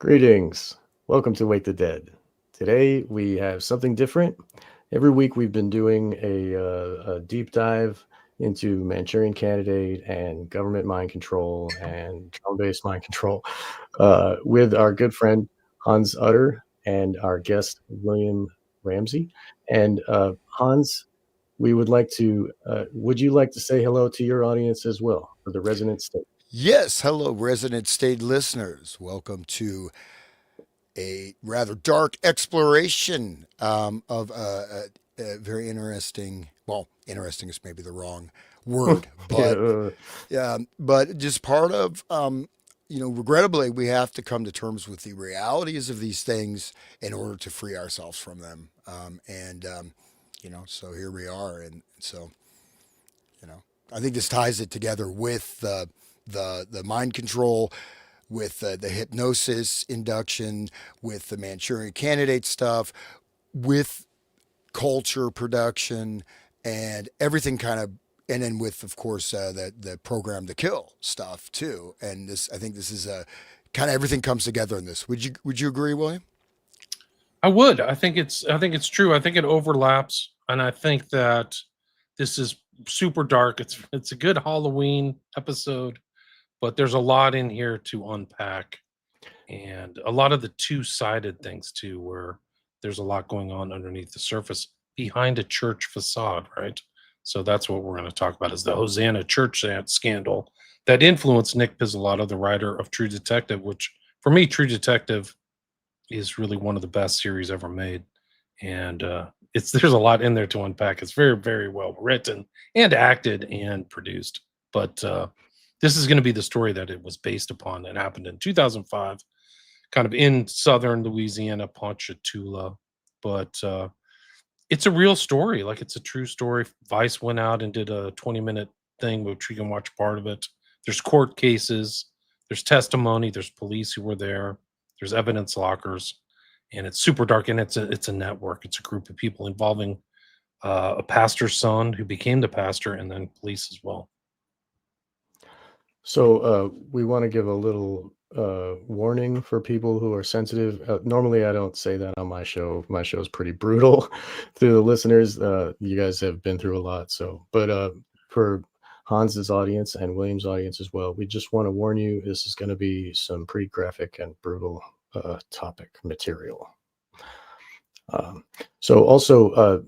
Greetings. Welcome to Wake the Dead. Today we have something different. Every week we've been doing a deep dive into Manchurian Candidate and government mind control and drone-based mind control with our good friend Hans Utter and our guest William Ramsey. And Hans, would you like to say hello to your audience as well for the Resonant State? Yes, hello, resident state listeners. Welcome to a rather dark exploration of a very interesting. Well, interesting is maybe the wrong word, Yeah. but just part of. Regrettably, we have to come to terms with the realities of these things in order to free ourselves from them. So here we are, and so I think this ties it together with the mind control, with the hypnosis induction, with the Manchurian Candidate stuff, with culture production, and everything kind of, and then with of course the program to kill stuff too. And this, I think, this is a kind of everything comes together in this. Would you agree, William? I would. I think it's true. I think it overlaps, and I think that this is super dark. It's a good Halloween episode, but there's a lot in here to unpack, and a lot of the two-sided things too, where there's a lot going on underneath the surface behind a church facade, right? So that's what we're going to talk about is the Hosanna church scandal that influenced Nick Pizzolatto, the writer of True Detective, which for me, True Detective is really one of the best series ever made, and it's there's a lot in there to unpack. It's very very well written and acted and produced. But this is going to be the story that it was based upon. That happened in 2005, kind of in southern Louisiana, Ponchatoula. But it's a real story, like it's a true story. Vice went out and did a 20-minute thing, which you can watch part of it. There's court cases, there's testimony, there's police who were there, there's evidence lockers, and it's super dark. And it's a network. It's a group of people involving a pastor's son who became the pastor, and then police as well. So we want to give a little warning for people who are sensitive. Normally, I don't say that on my show. My show is pretty brutal to the listeners. You guys have been through a lot. But for Hans's audience and William's audience as well, we just want to warn you. This is going to be some pretty graphic and brutal topic material. Um, so also,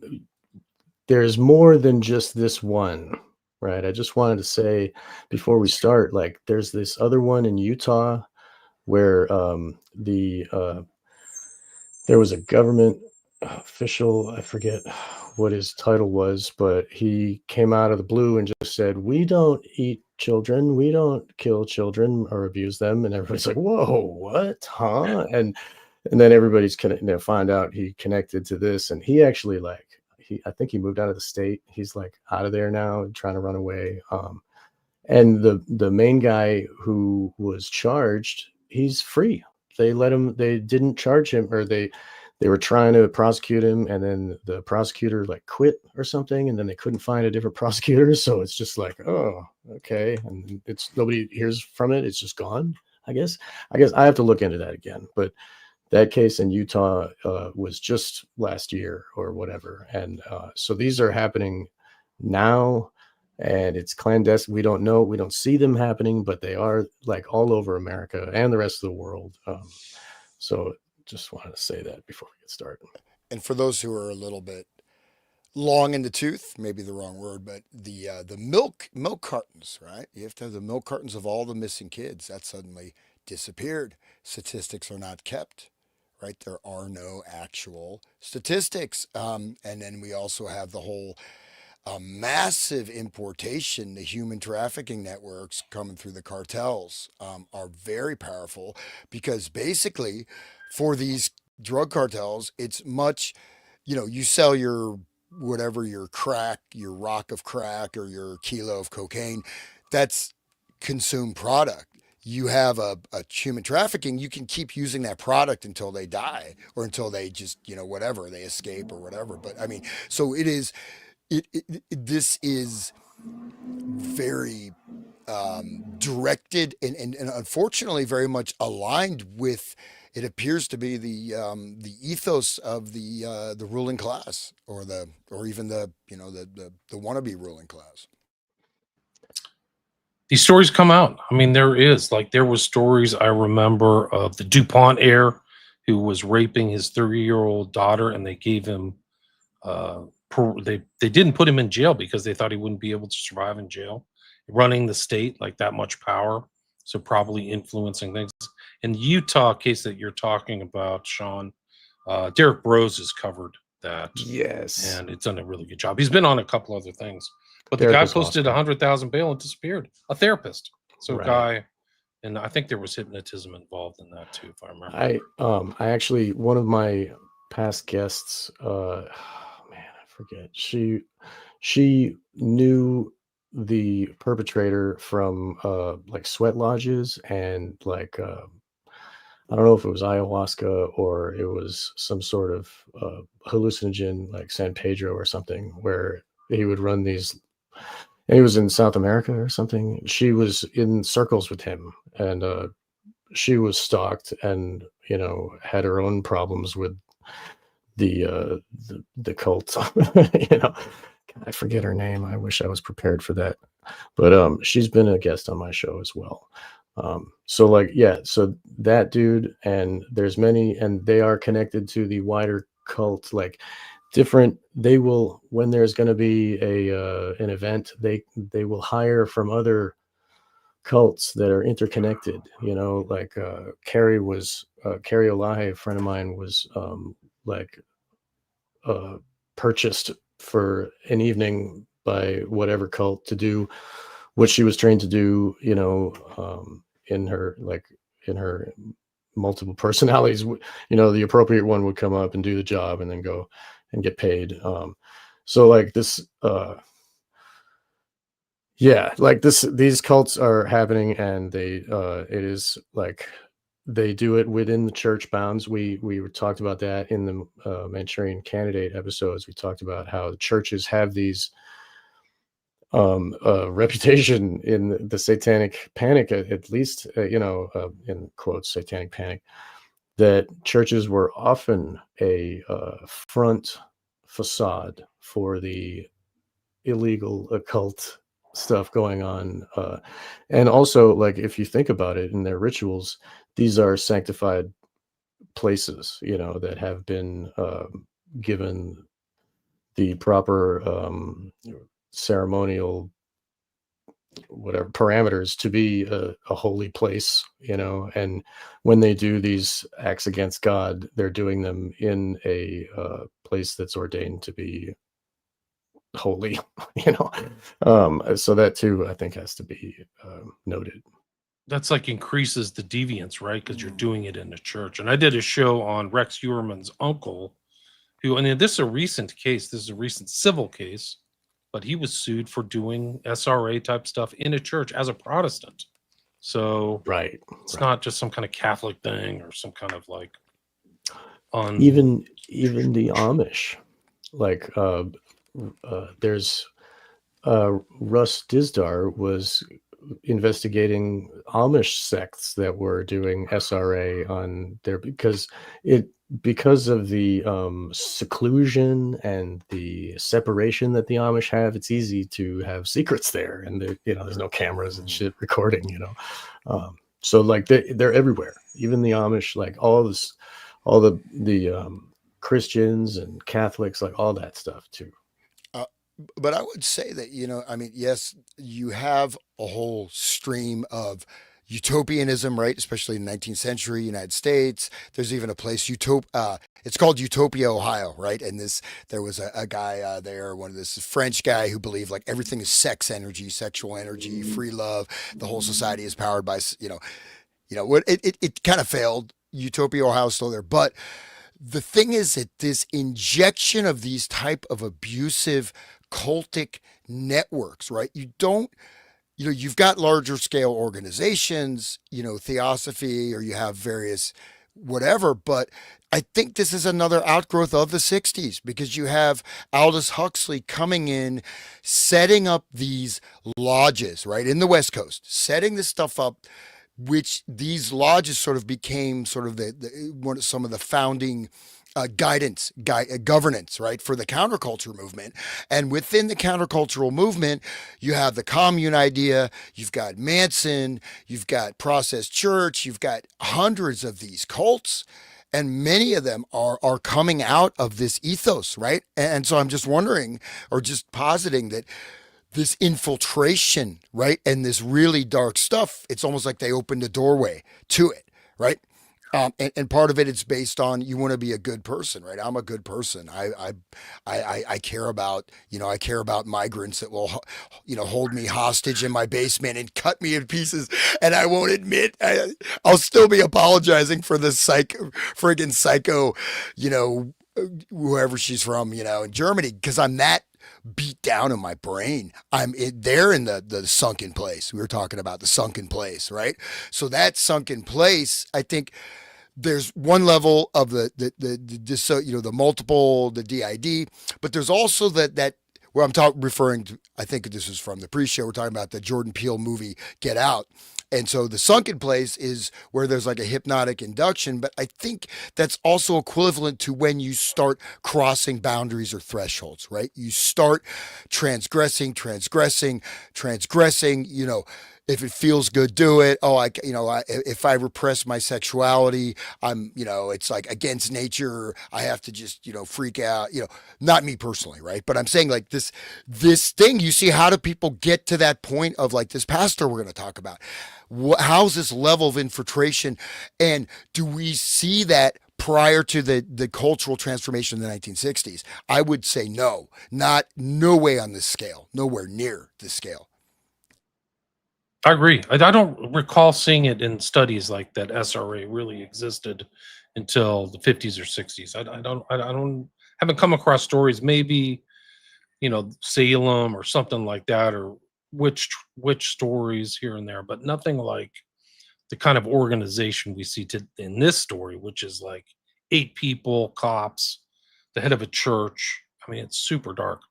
there's more than just this one, right? I just wanted to say before we start, like, there's this other one in Utah where there was a government official, I forget what his title was, but he came out of the blue and just said, "We don't eat children, we don't kill children or abuse them," and everybody's like, "Whoa, what, huh?" And then everybody's find out he connected to this, and he actually, like, I think he moved out of the state. He's like out of there now, trying to run away. And the main guy who was charged, he's free. They let him. They didn't charge him, or they were trying to prosecute him, and then the prosecutor like quit or something, and then they couldn't find a different prosecutor. So it's just like, oh, okay, and it's nobody hears from it. It's just gone. I guess. I guess I have to look into that again, but that case in Utah was just last year or whatever. And so these are happening now, and it's clandestine. We don't know, we don't see them happening, but they are like all over America and the rest of the world. So just wanted to say that before we get started. And for those who are a little bit long in the tooth, maybe the wrong word, but the milk cartons, right? You have to have the milk cartons of all the missing kids that suddenly disappeared. Statistics are not kept, right? There are no actual statistics, and then we also have the whole massive importation. The human trafficking networks coming through the cartels are very powerful because basically, for these drug cartels, it's much, you sell your whatever, your crack, your rock of crack, or your kilo of cocaine, that's consumed product. You have a human trafficking, you can keep using that product until they die or until they just, whatever, they escape or whatever. But I mean, so it is, this is very directed and unfortunately very much aligned with it appears to be the ethos of the ruling class, or even the wannabe ruling class. These stories come out. I mean, there was stories I remember of the DuPont heir who was raping his 30-year-old daughter, and they gave him they didn't put him in jail because they thought he wouldn't be able to survive in jail, running the state like that much power, so probably influencing things. In the Utah case that you're talking about, Sean, Derek Rose has covered that, Yes. and it's done a really good job. He's been on a couple other things, but the Derek guy was posted awesome. 100,000 bail and disappeared. A therapist, so a Right. guy, and I think there was hypnotism involved in that too, if I remember. I actually, one of my past guests, man, I forget. She knew the perpetrator from like sweat lodges and like I don't know if it was ayahuasca or it was some sort of hallucinogen like San Pedro or something where he would run these, and he was in South America or something. She was in circles with him, and she was stalked and had her own problems with the the cult. you know I forget her name. I wish I was prepared for that, but she's been a guest on my show as well. So like, yeah, so that dude, and there's many, and they are connected to the wider cult, like different. They will, when there's going to be a an event, they will hire from other cults that are interconnected, like Carrie Olahi, a friend of mine, was like uh purchased for an evening by whatever cult to do what she was trained to do, in her, like, in her multiple personalities. The appropriate one would come up and do the job and then go and get paid. So like this yeah, like these cults are happening, and it is like they do it within the church bounds. We talked about that in the Manchurian Candidate episodes. We talked about how the churches have these reputation in the satanic panic, at least, in quotes, satanic panic, that churches were often a front facade for the illegal occult stuff going on. And also, like, if you think about it, in their rituals, these are sanctified places, that have been given the proper ceremonial, whatever, parameters to be a holy place, and when they do these acts against God, they're doing them in a place that's ordained to be holy. you know so that too, I think, has to be noted. That's like increases the deviance, right? Because you're doing it in a church. And I did a show on Rex Heuermann's uncle, who, and this is a recent case. This is a recent civil case, but he was sued for doing SRA type stuff in a church as a Protestant. So Right. it's not just some kind of Catholic thing or some kind of like on Even the Amish, like there's Russ Dizdar was investigating Amish sects that were doing SRA on there, because of the seclusion and the separation that the Amish have. It's easy to have secrets there, and there's no cameras and shit recording. So like they're everywhere. Even the Amish, like all the Christians and Catholics, like all that stuff too. Uh, but I would say that, I mean, yes, you have a whole stream of utopianism, right? Especially in the 19th century United States. There's even a place, it's called Utopia, Ohio, right? And there was a guy there, one of this French guy, who believed like everything is sex energy, sexual energy, free love. The whole society is powered by, what it kind of failed. Utopia, Ohio is still there, but the thing is that this injection of these type of abusive cultic networks, right? You've got larger scale organizations, theosophy, or you have various whatever, but I think this is another outgrowth of the 60s, because you have Aldous Huxley coming in, setting up these lodges, right, in the West Coast, setting this stuff up, which these lodges sort of became sort of some of the founding governance, right, for the counterculture movement. And within the countercultural movement, you have the commune idea, you've got Manson, you've got Process Church, you've got hundreds of these cults, and many of them are coming out of this ethos, right? And so I'm just wondering, or just positing, that this infiltration, right, and this really dark stuff, it's almost like they opened a doorway to it, right? And part of it, it's based on, you want to be a good person, right? I'm a good person. I care about, I care about migrants that will, hold me hostage in my basement and cut me in pieces, and I won't admit. I'll still be apologizing for this friggin' psycho, you know, whoever she's from, in Germany, because I'm that beat down in my brain. They're in the sunken place. We were talking about the sunken place, right? So that sunken place, I think there's one level of the multiple, the DID, but there's also that where referring to, I think this is from the pre-show, we're talking about the Jordan Peele movie Get Out. And so the sunken place is where there's like a hypnotic induction, but I think that's also equivalent to when you start crossing boundaries or thresholds, right? You start transgressing, if it feels good, do it. Oh, if I repress my sexuality, it's like against nature. I have to just, freak out, not me personally, right? But I'm saying, like, this thing, you see, how do people get to that point of, like, this pastor we're going to talk about? How's this level of infiltration? And do we see that prior to the cultural transformation in the 1960s? I would say no, no way on this scale, nowhere near this scale. I agree. I don't recall seeing it in studies like that SRA really existed until the 50s or 60s. I don't haven't come across stories, maybe, Salem or something like that, or which stories here and there, but nothing like the kind of organization we see in this story, which is like 8 people, cops, the head of a church. I mean, it's super dark.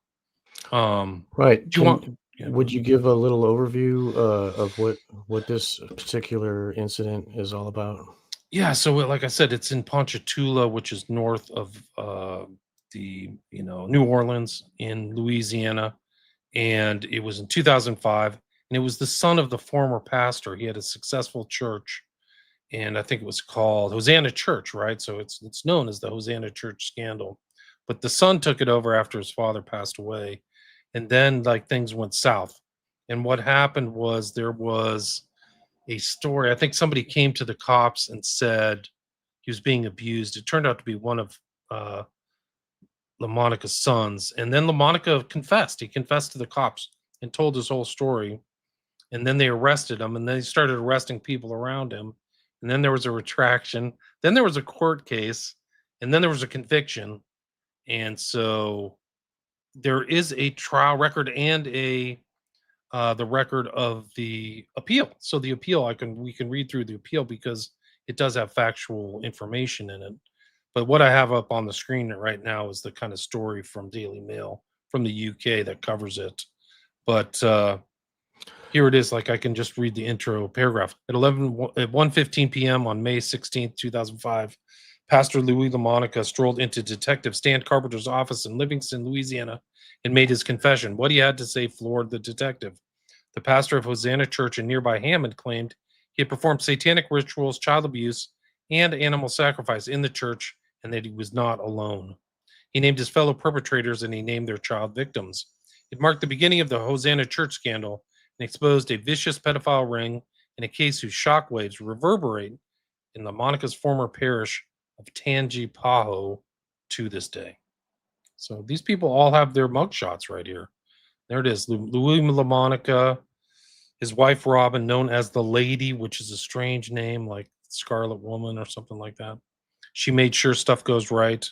Right. Do you want? Yeah, go Would ahead. you give a little overview of what this particular incident is all about? Yeah, so like I said, it's in Ponchatoula, which is north of the New Orleans in Louisiana, and it was in 2005, and it was the son of the former pastor. He had a successful church, and I think it was called Hosanna Church, right? So it's known as the Hosanna Church scandal. But the son took it over after his father passed away, and then, like, things went south. And what happened was there was a story. I think somebody came to the cops and said he was being abused. It turned out to be one of uh, LaMonica's sons, and then LaMonica confessed. He confessed to the cops and told his whole story. And then they arrested him, and then they started arresting people around him. And then there was a retraction. Then there was a court case, and then there was a conviction. And so there is a trial record and a the record of the appeal. So the appeal, we can read through the appeal because it does have factual information in it. But what I have up on the screen right now is the kind of story from Daily Mail from the UK that covers it. But here it is. Like, I can just read the intro paragraph. At 1:15 p.m. on May 16th, 2005, Pastor Louis LaMonica strolled into Detective Stan Carpenter's office in Livingston, Louisiana, and made his confession. What he had to say floored the detective. The pastor of Hosanna Church in nearby Hammond claimed he had performed satanic rituals, child abuse, and animal sacrifice in the church, and that he was not alone. He named his fellow perpetrators, and he named their child victims. It marked the beginning of the Hosanna Church scandal and exposed a vicious pedophile ring in a case whose shockwaves reverberate in LaMonica's former parish of Tangipahoa to this day. So these people all have their mugshots right here. There it is. Louis LaMonica, his wife Robin, known as the Lady, which is a strange name like Scarlet Woman or something like that. She made sure stuff goes right.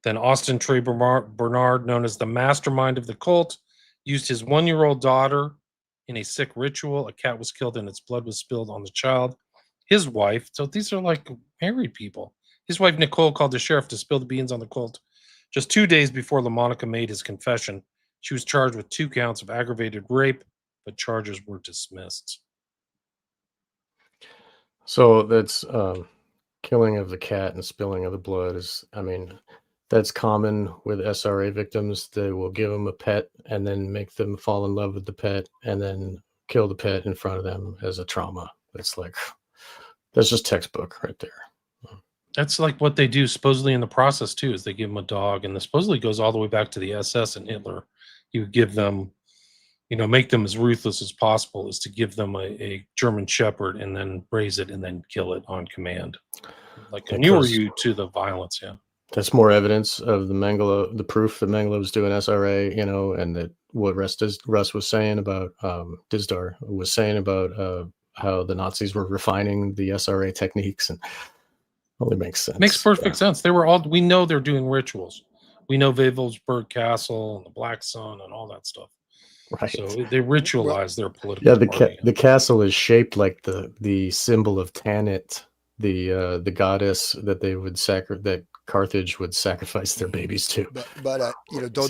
Then Austin Trey Bernard, known as the mastermind of the cult, used his 1-year-old daughter in a sick ritual. A cat was killed and its blood was spilled on the child. His wife, so these are like married people. His wife Nicole called the sheriff to spill the beans on the cult. Just 2 days before LaMonica made his confession, she was charged with 2 counts of aggravated rape, but charges were dismissed. So that's killing of the cat and spilling of the blood is, I mean, that's common with SRA victims. They will give them a pet and then make them fall in love with the pet and then kill the pet in front of them as a trauma. That's like, that's just textbook right there. That's like what they do supposedly in the process too, is they give them a dog, and this supposedly goes all the way back to the SS and Hitler. You give them, make them as ruthless as possible, is to give them a German Shepherd and then raise it and then kill it on command. Like inure Because you to the violence, yeah. that's more evidence of the proof that Mengele was doing SRA, and that what Russ was saying about Dizdar was saying about how the Nazis were refining the SRA techniques, and only makes sense. Makes perfect sense. We know they're doing rituals. We know Wewelsburg Castle and the Black Sun and all that stuff. Right. So they ritualize their political party. The castle is shaped like the symbol of Tanit, the goddess that they would that Carthage would sacrifice their babies to. But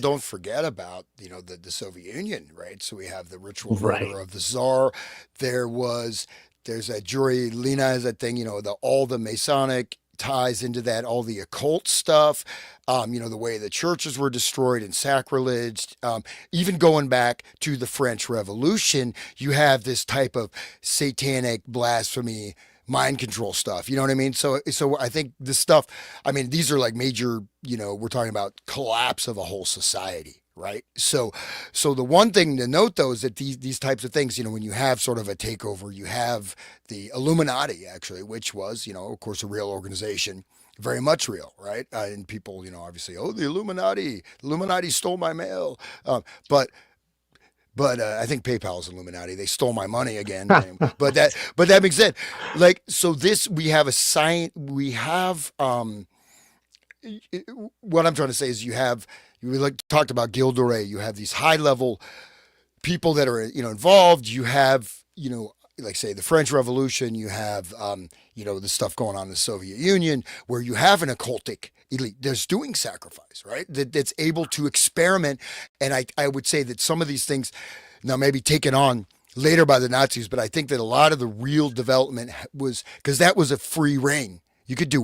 don't forget about the Soviet Union, right? So we have the ritual murder of the Tsar. There's that Jury Lina is that thing, all the Masonic ties into that, all the occult stuff, the way the churches were destroyed and sacrilege, even going back to the French Revolution, you have this type of satanic blasphemy, mind control stuff. You know what I mean? So I think this stuff, these are like major, we're talking about collapse of a whole society. Right. So the one thing to note, though, is that these types of things, when you have sort of a takeover, you have the Illuminati, actually, which was, of course, a real organization, very much real. Right. And people, obviously, the Illuminati stole my mail. But I think PayPal is Illuminati. They stole my money again. but that being said, we have a sign. We have what I'm trying to say is we talked about Gilles de Rais. You have these high level people that are involved. You have like say the French Revolution. You have the stuff going on in the Soviet Union where you have an occultic elite that's doing sacrifice, right? That's able to experiment. And I would say that some of these things now maybe taken on later by the Nazis, but I think that a lot of the real development was because that was a free reign. You could do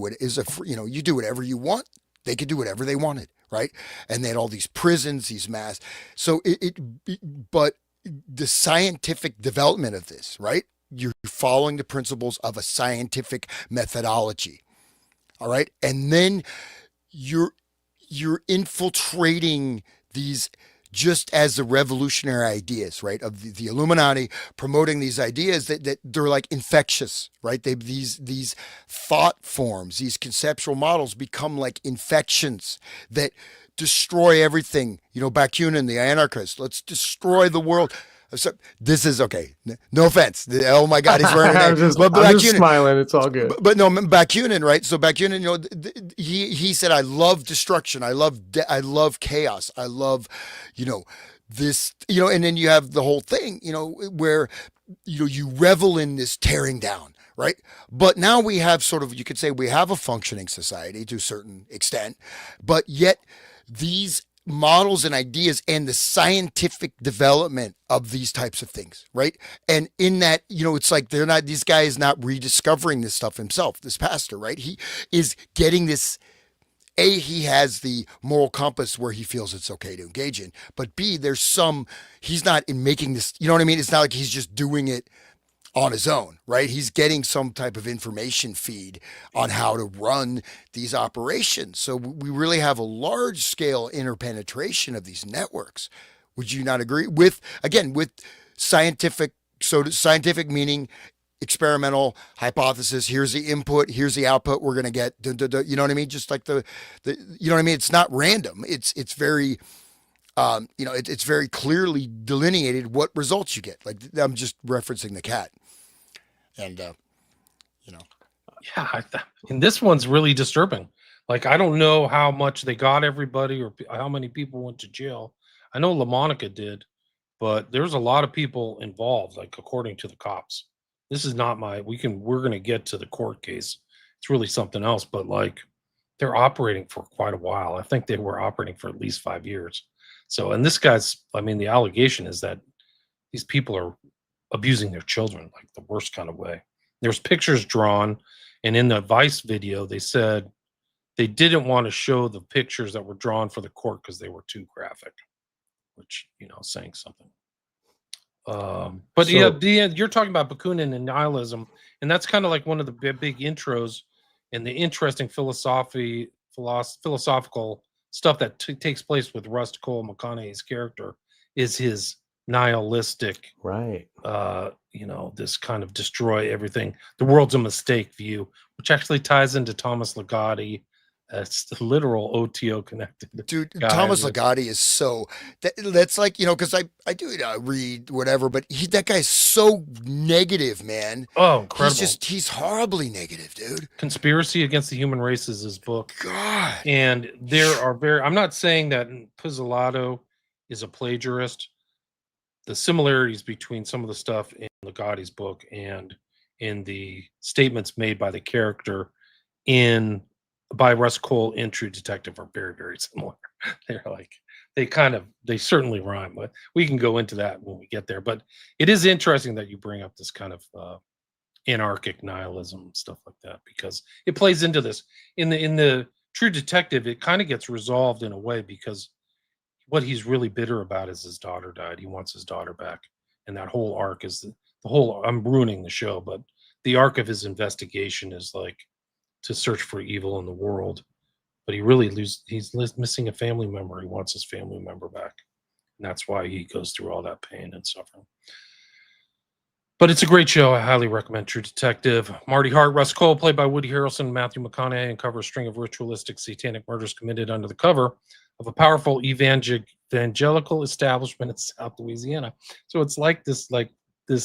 you do whatever you want. They could do whatever they wanted, right? And they had all these prisons, these mass. So but the scientific development of this, right? You're following the principles of a scientific methodology, all right? And then you're infiltrating these just as the revolutionary ideas, right, of the Illuminati promoting these ideas that they're like infectious, right? These thought forms, these conceptual models become like infections that destroy everything. Bakunin, the anarchist, let's destroy the world. So this is okay. No offense. Oh my God, he's wearing I'm just smiling. It's all good. But no, Bakunin, right? So Bakunin, he said, "I love destruction. I love chaos. I love, this, And then you have the whole thing, where you revel in this tearing down, right? But now we have you could say we have a functioning society to a certain extent, but yet these models and ideas and the scientific development of these types of things, right? And in that, it's like this guy is not rediscovering this stuff himself, this pastor, right? He is getting this, A, he has the moral compass where he feels it's okay to engage in, but B, he's not in making this, you know what I mean? It's not like he's just doing it on his own, right? He's getting some type of information feed on how to run these operations. So we really have a large scale interpenetration of these networks. Would you not agree? With scientific, so scientific meaning experimental hypothesis. Here's the input. Here's the output we're going to get. You know what I mean? Just like you know what I mean? It's not random. It's very, it's very clearly delineated what results you get. Like I'm just referencing the cat. And, Yeah, and this one's really disturbing. Like, I don't know how much they got everybody or how many people went to jail. I know LaMonica did, but there's a lot of people involved, like according to the cops. This is not we're going to get to the court case. It's really something else, but like they're operating for quite a while. I think they were operating for at least 5 years. So, and this guy's, the allegation is that these people are abusing their children, like the worst kind of way. There's pictures drawn, and in the Vice video, they said they didn't want to show the pictures that were drawn for the court because they were too graphic, which, saying something. But yeah, So you're talking about Bakunin and nihilism, and that's kind of like one of the big intros and the interesting philosophical stuff that takes place with Rust Cole McConaughey's character is his nihilistic, right. this kind of destroy everything, the world's a mistake view, which actually ties into Thomas Ligotti. It's the literal OTO connected Dude, guy. Thomas Ligotti is that's like, because I do read whatever, but that guy's so negative, man. Oh, incredible. He's horribly negative, dude. Conspiracy Against the Human Race is his book. God. And there are I'm not saying that Pizzolatto is a plagiarist. The similarities between some of the stuff in Ligotti's book and in the statements made by the character by Russ Cole in True Detective are very, very similar. They're like, they certainly rhyme, but we can go into that when we get there. But it is interesting that you bring up this kind of anarchic nihilism, stuff like that, because it plays into this. In the True Detective, it kind of gets resolved in a way, because what he's really bitter about is his daughter died. He wants his daughter back. And that whole arc is the whole, I'm ruining the show, but the arc of his investigation is like to search for evil in the world. But he's missing a family member. He wants his family member back. And that's why he goes through all that pain and suffering. But it's a great show. I highly recommend True Detective. Marty Hart, Russ Cole, played by Woody Harrelson, Matthew McConaughey, uncover a string of ritualistic satanic murders committed under the cover of a powerful evangelical establishment in South Louisiana. So it's like this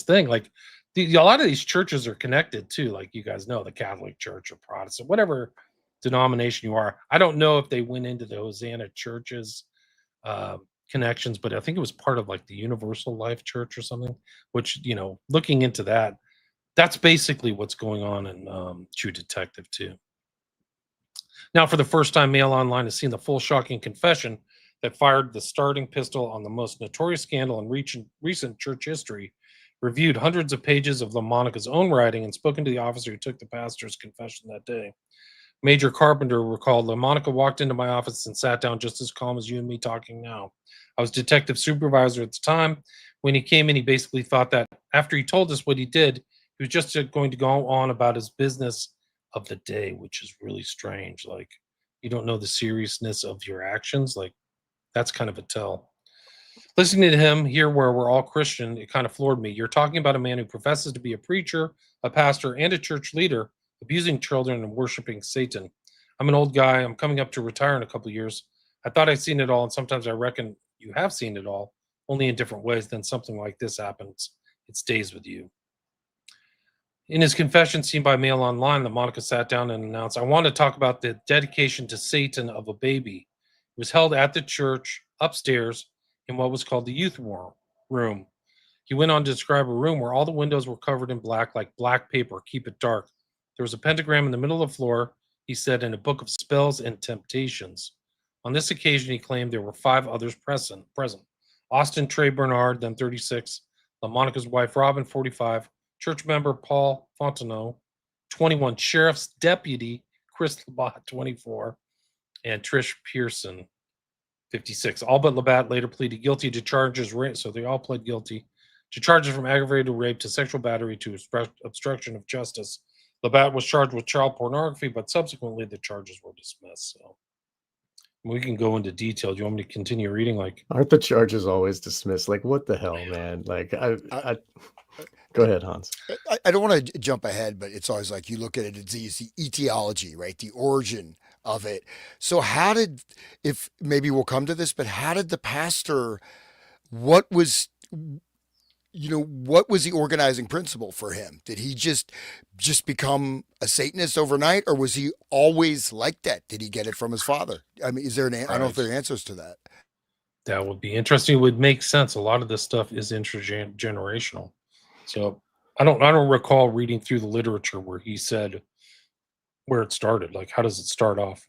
thing. Like a lot of these churches are connected too. Like you guys know, the Catholic Church or Protestant, whatever denomination you are. I don't know if they went into the Hosanna churches connections, but I think it was part of like the Universal Life Church or something, which, looking into that, that's basically what's going on in True Detective too. Now, for the first time, Mail Online has seen the full shocking confession that fired the starting pistol on the most notorious scandal in recent church history, reviewed hundreds of pages of LaMonica's own writing, and spoken to the officer who took the pastor's confession that day. Major Carpenter recalled, LaMonica walked into my office and sat down just as calm as you and me talking now. I was detective supervisor at the time. When he came in, he basically thought that after he told us what he did, he was just going to go on about his business of the day, which is really strange. Like, you don't know the seriousness of your actions. Like, that's kind of a tell. Listening to him here, where we're all Christian, it kind of floored me. You're talking about a man who professes to be a preacher, a pastor, and a church leader, abusing children and worshiping Satan. I'm an old guy. I'm coming up to retire in a couple of years. I thought I'd seen it all, and sometimes I reckon you have seen it all, only in different ways. Then something like this happens. It stays with you. In his confession seen by Mail Online, LaMonica sat down and announced, I want to talk about the dedication to Satan of a baby. It was held at the church upstairs in what was called the youth room. He went on to describe a room where all the windows were covered in black, like black paper, keep it dark. There was a pentagram in the middle of the floor, he said, in a book of spells and temptations. On this occasion, he claimed there were 5 others present. Austin Trey Bernard, then 36, LaMonica's wife, Robin, 45, church member Paul Fontenot, 21, sheriff's deputy Chris Labatt, 24, and Trish Pearson, 56. All but Labatt later pleaded guilty to charges, so they all pled guilty to charges from aggravated rape to sexual battery to obstruction of justice. Labatt was charged with child pornography, but subsequently the charges were dismissed. So we can go into detail. Do you want me to continue reading? Like, Aren't the charges always dismissed? Like, what the hell, man? Like, I go ahead, Hans. I don't want to jump ahead, but it's always like you look at it, it's the etiology, right? The origin of it. So if maybe we'll come to this, but how did the pastor, what was the organizing principle for him? Did he just become a Satanist overnight, or was he always like that? Did he get it from his father? I mean, is there I don't know if there are answers to that. That would be interesting. It would make sense. A lot of this stuff is intergenerational. So I don't recall reading through the literature where he said where it started. Like, how does it start off?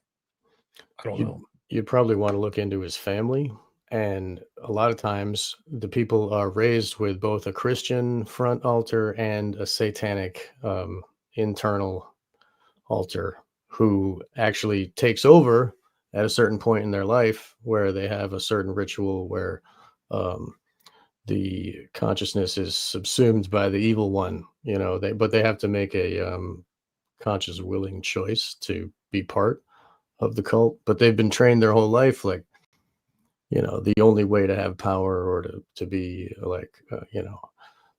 I don't know. You'd probably want to look into his family and a lot of times the people are raised with both a Christian front altar and a satanic internal altar, who actually takes over at a certain point in their life where they have a certain ritual where um, the consciousness is subsumed by the evil one. But they have to make a conscious, willing choice to be part of the cult. But they've been trained their whole life, like, the only way to have power or to be like,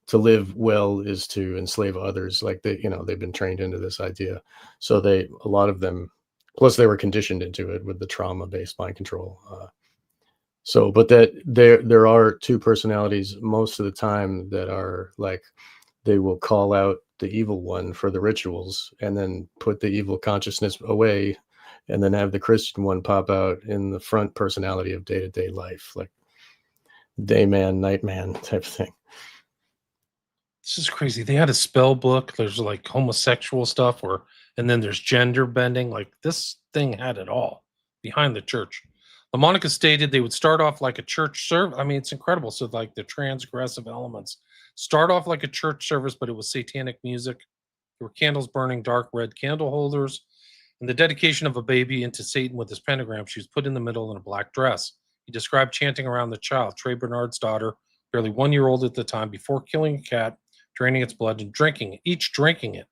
to live well is to enslave others. Like they've been trained into this idea. So a lot of them, plus they were conditioned into it with the trauma-based mind control. But that there are two personalities most of the time that are like, they will call out the evil one for the rituals and then put the evil consciousness away, and then have the Christian one pop out in the front personality of day-to-day life, like day man, night man type of thing. This is crazy. They had a spell book. There's like homosexual stuff, and then there's gender bending. Like this thing had it all behind the church. The Monica stated they would start off like a church service. I mean, it's incredible. So like the transgressive elements start off like a church service, but it was satanic music. There were candles burning, dark red candle holders, and the dedication of a baby into Satan with his pentagram. She was put in the middle in a black dress. He described chanting around the child, Trey Bernard's daughter, barely 1 year old at the time, before killing a cat, draining its blood and drinking it.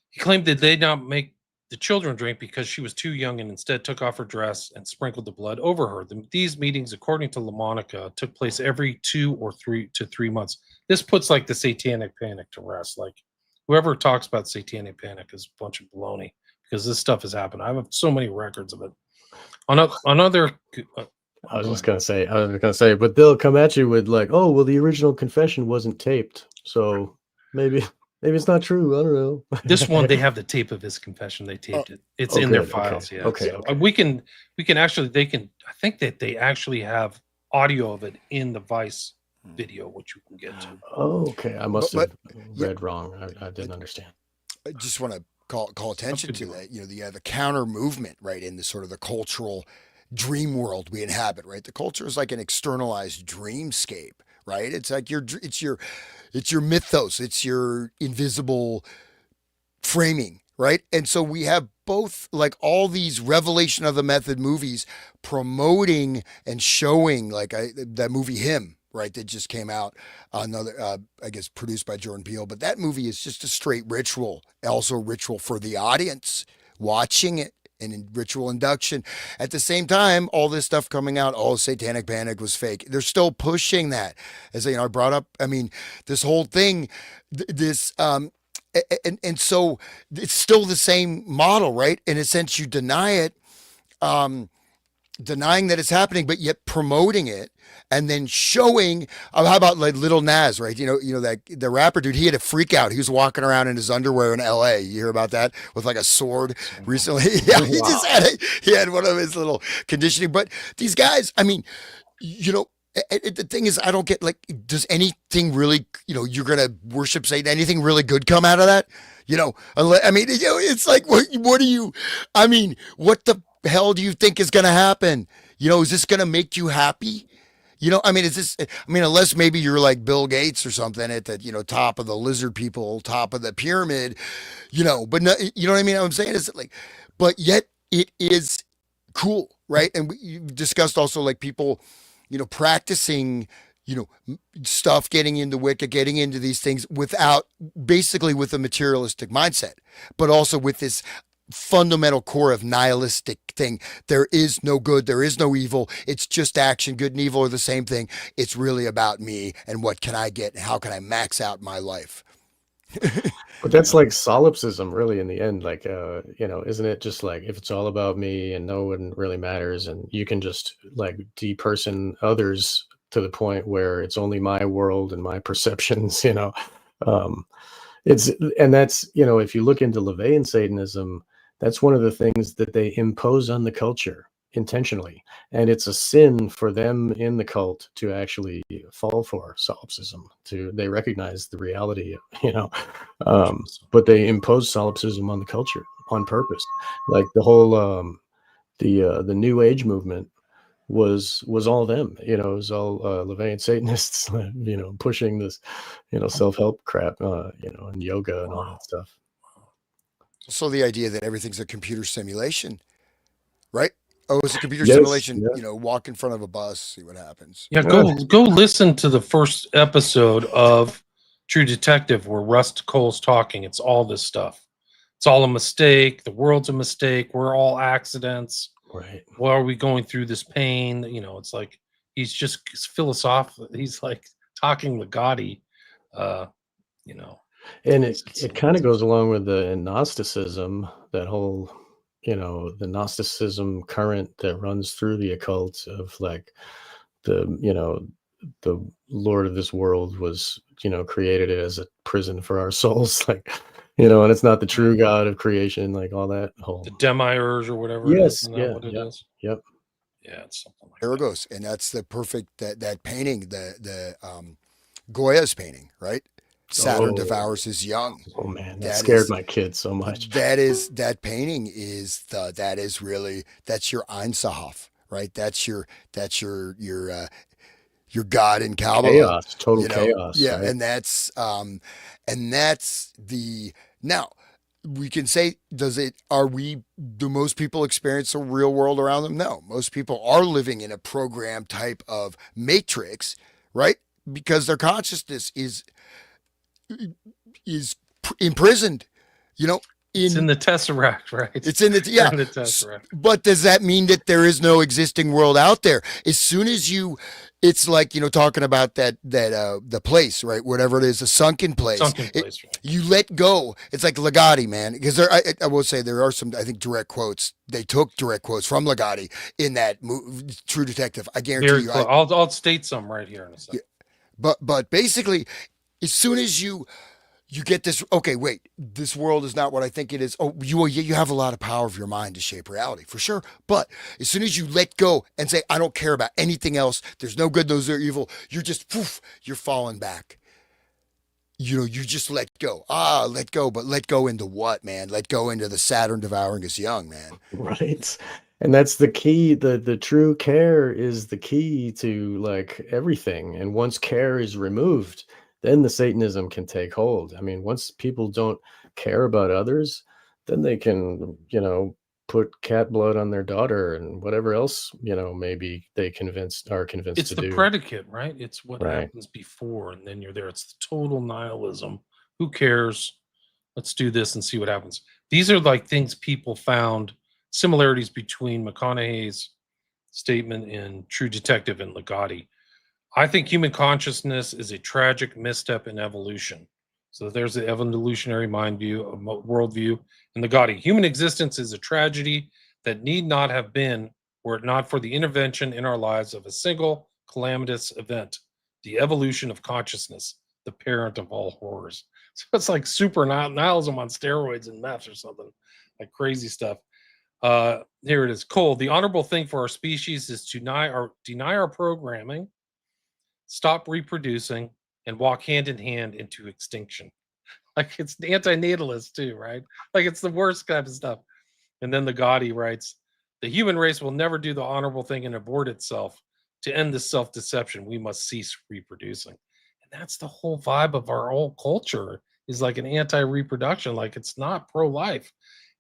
He claimed that they did not make the children drink because she was too young, and instead took off her dress and sprinkled the blood over her. These meetings, according to LaMonica, took place every 2 or 3 to 3 months. This puts like the satanic panic to rest. Like whoever talks about satanic panic is a bunch of baloney, because this stuff has happened. I have so many records of it. I was gonna say, but they'll come at you with like, oh, well, the original confession wasn't taped, so maybe it's not true. I don't know. This one, they have the tape of his confession. They taped it. It's in their files. Okay. Yeah. Okay. So we can actually, I think that they actually have audio of it in the Vice video, which you can get to. Oh, okay. I must have read wrong. I didn't understand. I just want to call attention to that. The counter movement, right, in the sort of the cultural dream world we inhabit, right? The culture is like an externalized dreamscape, right? It's like it's your mythos, it's your invisible framing, right? And so we have both like all these Revelation of the Method movies promoting and showing, like that movie Him, right, that just came out, another I guess produced by Jordan Peele, but that movie is just a straight ritual, also a ritual for the audience watching it, and in ritual induction. At the same time, all this stuff coming out, satanic panic was fake. They're still pushing that. As I brought up, I mean, this whole thing, and so it's still the same model, right? In a sense, you deny it, denying that it's happening, but yet promoting it, and then showing. How about like Little Nas, right? That the rapper dude, he had a freak out. He was walking around in his underwear in L.A. You hear about that, with like a sword recently? Yeah, he just had one of his little conditioning. But these guys, I mean, the thing is, I don't get, like, does anything really, you're gonna worship Satan? Anything really good come out of that? It's like, what do you? I mean, what the hell do you think is gonna happen? Is this gonna make you happy? Unless maybe you're like Bill Gates or something at the, top of the lizard people, top of the pyramid, but no, you know what I mean? What I'm saying is that, like, but yet it is cool, right? And you discussed also like people, practicing, stuff, getting into Wicca, getting into these things basically with a materialistic mindset, but also with this fundamental core of nihilistic thing. There is no good, there is no evil. It's just action. Good and evil are the same thing. It's really about me and what can I get and how can I max out my life. But that's like solipsism, really, in the end. Like, isn't it just like, if it's all about me and no one really matters, and you can just like deperson others to the point where it's only my world and my perceptions, um, that's, if you look into LaVeyan Satanism, that's one of the things that they impose on the culture intentionally. And it's a sin for them in the cult to actually fall for solipsism. They recognize the reality, but they impose solipsism on the culture on purpose. Like the whole, the New Age movement was all them. You know, it was all Levian Satanists, you know, pushing this, you know, self-help crap, you know, and yoga and all that Wow. stuff. So the idea that everything's a computer simulation, right? Oh, it's a computer Yes, simulation. yeah. You know, walk in front of a bus, see what happens. Yeah, Uh, go listen to the first episode of True Detective where Rust Cole's talking. It's all this stuff. It's all a mistake. The world's a mistake. We're all accidents. right. Why are we going through this pain? You know, it's like he's just philosophical. He's like talking Ligotti. Uh, you know, And it's it kind of goes along with the Gnosticism, that whole, you know, the Gnosticism current that runs through the occult of like the, you know, the Lord of this world was, you know, created it as a prison for our souls, like, you know, and it's not the true God of creation, like all that the whole. demiurge or whatever it is. Yes, Isn't that yeah, what it yep, is? yep. Yeah, it's something like that. Argos, and that's the perfect that painting, the Goya's painting, right? Saturn Oh, devours his young. oh man, that That scared is my kids so much. that painting is that is really that's your Einsahoff, right? That's your God in Kabbalah, Chaos, total you know? chaos, Yeah, right? and that's the now we can say does it are we do most people experience the real world around them? No. Most people are living in a program type of matrix, right? Because their consciousness is imprisoned, you know, It's in in the Tesseract, right? it's in the They're yeah. in the Tesseract. But does that mean that there is no existing world out there? As soon as you, it's like talking about that the place, right? Whatever it is, a sunken place. Sunken place, right? You let go. It's like Ligotti, man. Because I will say there are some I think direct quotes. They took direct quotes from Ligotti in that True Detective. I guarantee Very you. close. I'll state some right here in a second. Yeah, but basically, as soon as you get this, okay, wait, this world is not what I think it is. Oh, you have a lot of power of your mind to shape reality for sure. But as soon as you let go and say, I don't care about anything else, there's no good, those are evil, you're just poof, you're falling back. You just let go. Let go, but let go into what, man? Let go into the Saturn devouring us young, man. Right. And that's the key. The true care is the key to like everything. And once care is removed, then the Satanism can take hold. I mean, once people don't care about others, then they can, you know, put cat blood on their daughter and whatever else, you know, maybe they are convinced It's to the do. predicate, right? It's what Right. happens before, and then you're there. It's the total nihilism. Who cares? Let's do this and see what happens. These are like things people found similarities between McConaughey's statement in True Detective and Ligotti. I think human consciousness is a tragic misstep in evolution. So there's the evolutionary mind view, worldview, and the Gotti. Human existence is a tragedy that need not have been were it not for the intervention in our lives of a single calamitous event, the evolution of consciousness, the parent of all horrors. So it's like super nihilism on steroids and meth or something, like crazy stuff. Here it is. Cole, the honorable thing for our species is to deny our programming, stop reproducing, and walk hand in hand into extinction. Like it's anti-natalist too, right? Like it's the worst kind of stuff. And then the Gotti writes, the human race will never do the honorable thing and abort itself. To end this self-deception, we must cease reproducing. And that's the whole vibe of our whole culture is like an anti-reproduction. Like it's not pro-life.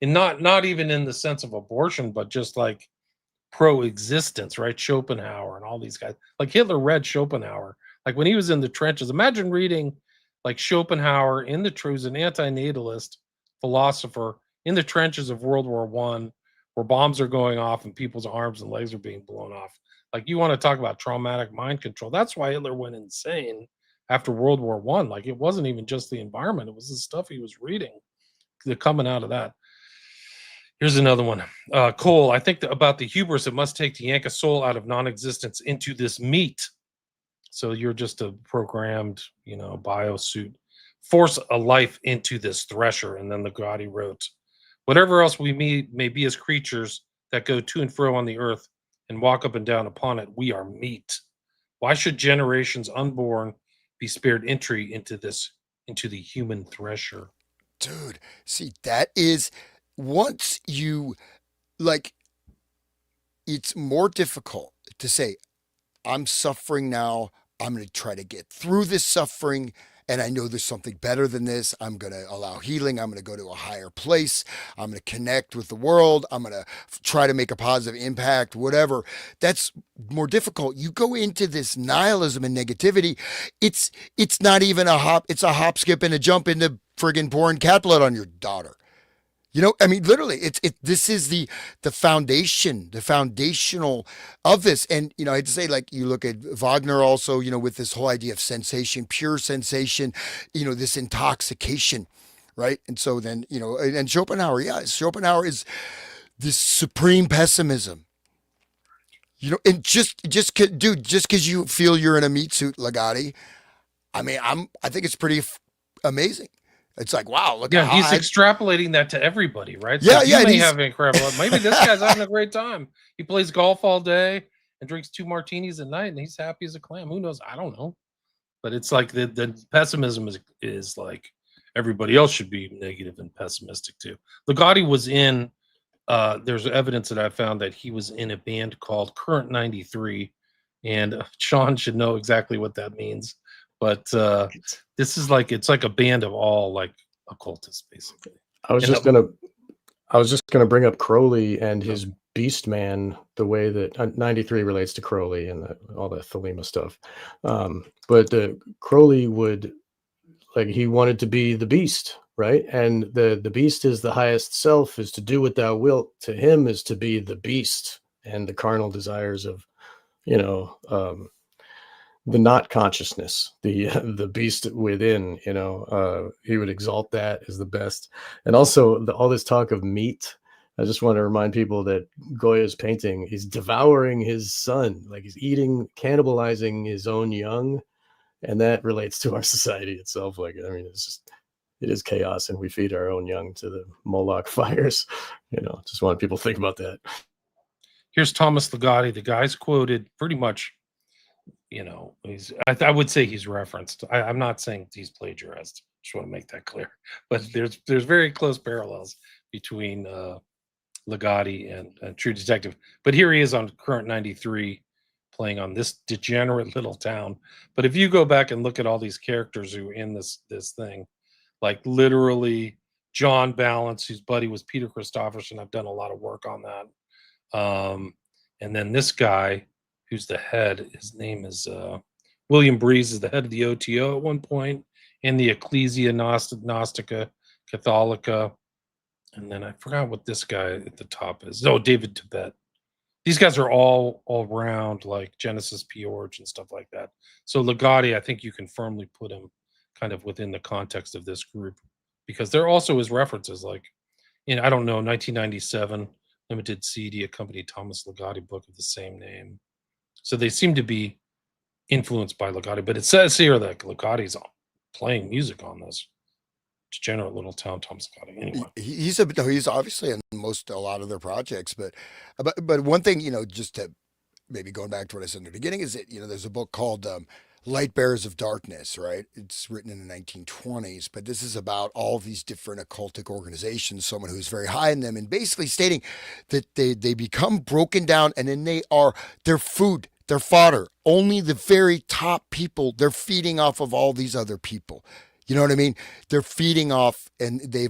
And not even in the sense of abortion, but just like pro-existence, right? Schopenhauer and all these guys. Like Hitler read Schopenhauer. Like when he was in the trenches, imagine reading like Schopenhauer in the truths, an anti-natalist philosopher in the trenches of World War One, where bombs are going off and people's arms and legs are being blown off. Like you want to talk about traumatic mind control. That's why Hitler went insane after World War One. Like it wasn't even just the environment; it was the stuff he was reading, coming out of that. Here's another one. Cole, I think about the hubris it must take to yank a soul out of non-existence into this meat. So you're just a programmed, biosuit. Force a life into this thresher. And then the Gotti wrote, whatever else we may be as creatures that go to and fro on the earth and walk up and down upon it, we are meat. Why should generations unborn be spared entry into the human thresher? Dude, see, that is once you like it's more difficult to say, I'm suffering now. I'm going to try to get through this suffering. And I know there's something better than this. I'm going to allow healing. I'm going to go to a higher place. I'm going to connect with the world. I'm going to try to make a positive impact, whatever. That's more difficult. You go into this nihilism and negativity. It's not even a hop. It's a hop, skip, and a jump into friggin' pouring cat blood on your daughter. I mean, literally, this is the foundation, the foundational of this. And I'd say, like, you look at Wagner also, with this whole idea of sensation, pure sensation, this intoxication, right? And so then, and Schopenhauer, yeah, Schopenhauer is this supreme pessimism. And dude, just because you feel you're in a meat suit, Legati, I mean, I think it's pretty amazing. It's like, wow, look Yeah, how he's extrapolating that to everybody, right? So yeah, you yeah, and may he's have incredible. Maybe this guy's having a great time. He plays golf all day and drinks 2 martinis at night, and he's happy as a clam. Who knows? I don't know. But it's like the pessimism is like everybody else should be negative and pessimistic too. Ligotti was in. There's evidence that I found that he was in a band called Current 93, and Sean should know exactly what that means. But this is like it's like a band of all like occultists, basically. I was And just gonna I was just gonna bring up Crowley and his Beast Man, the way that 93 relates to Crowley and all the Thelema stuff. But the Crowley would he wanted to be the beast, right? And the beast is the highest self, is to do what thou wilt. To him is to be the beast, and the carnal desires of you know the not consciousness, the the beast within. He would exalt that as the best. And also all this talk of meat, I just want to remind people that Goya's painting, he's devouring his son, like he's eating, cannibalizing his own young. And that relates to our society itself. Like, I mean, it is chaos, and we feed our own young to the Moloch fires. Just want people to think about that. here's Thomas Ligotti. The guy's quoted pretty much. I would say he's referenced. I'm not saying he's plagiarized. Just want to make that clear. But there's very close parallels between Ligotti and True Detective. But here he is on Current 93 playing on this degenerate little town. But if you go back and look at all these characters who are in this thing, like literally John Balance, whose buddy was Peter Christopherson. I've done a lot of work on that. And then this guy, who's the head, his name is William Breeze, is the head of the OTO at one point, and the Ecclesia Gnostica Catholica. And then I forgot what this guy at the top is. Oh, David Tibet. These guys are all around like Genesis P. Orge and stuff like that. So Ligotti, I think you can firmly put him kind of within the context of this group, because there also is references like I don't know, 1997 limited CD accompanied Thomas Ligotti book of the same name. So they seem to be influenced by Ligotti, but it says here that Ligotti's playing music on this degenerate little town, Thomas Ligotti. Anyway, he's obviously in a lot of their projects, but one thing, just to maybe going back to what I said in the beginning, is that there's a book called Light Bearers of Darkness, right? It's written in the 1920s, but this is about all these different occultic organizations, someone who's very high in them, and basically stating that they become broken down, and then they're food, they're fodder. Only the very top people, they're feeding off of all these other people. You know what I mean? They're feeding off, and they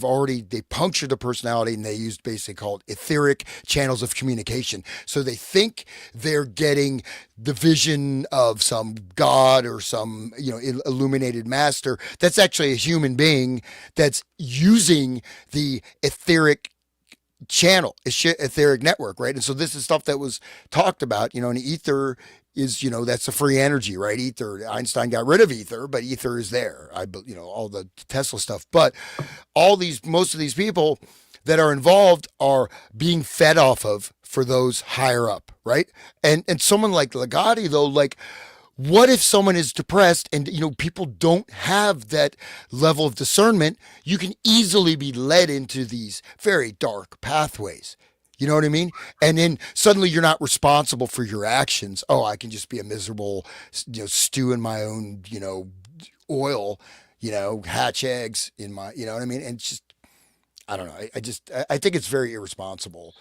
puncture the personality, and they use basically called etheric channels of communication. So they think they're getting the vision of some god or some, illuminated master. That's actually a human being that's using the etheric channel, etheric network, right? And so this is stuff that was talked about, and ether is, that's a free energy, right? Ether, Einstein got rid of ether, but ether is there. All the Tesla stuff. But most of these people that are involved are being fed off of for those higher up, right? And someone like Ligotti, though, like, what if someone is depressed and people don't have that level of discernment? You can easily be led into these very dark pathways. You know what I mean? And then suddenly you're not responsible for your actions. Oh, I can just be a miserable, stew in my own, oil, hatch eggs in my, you know what I mean? And just, I don't know. I think it's very irresponsible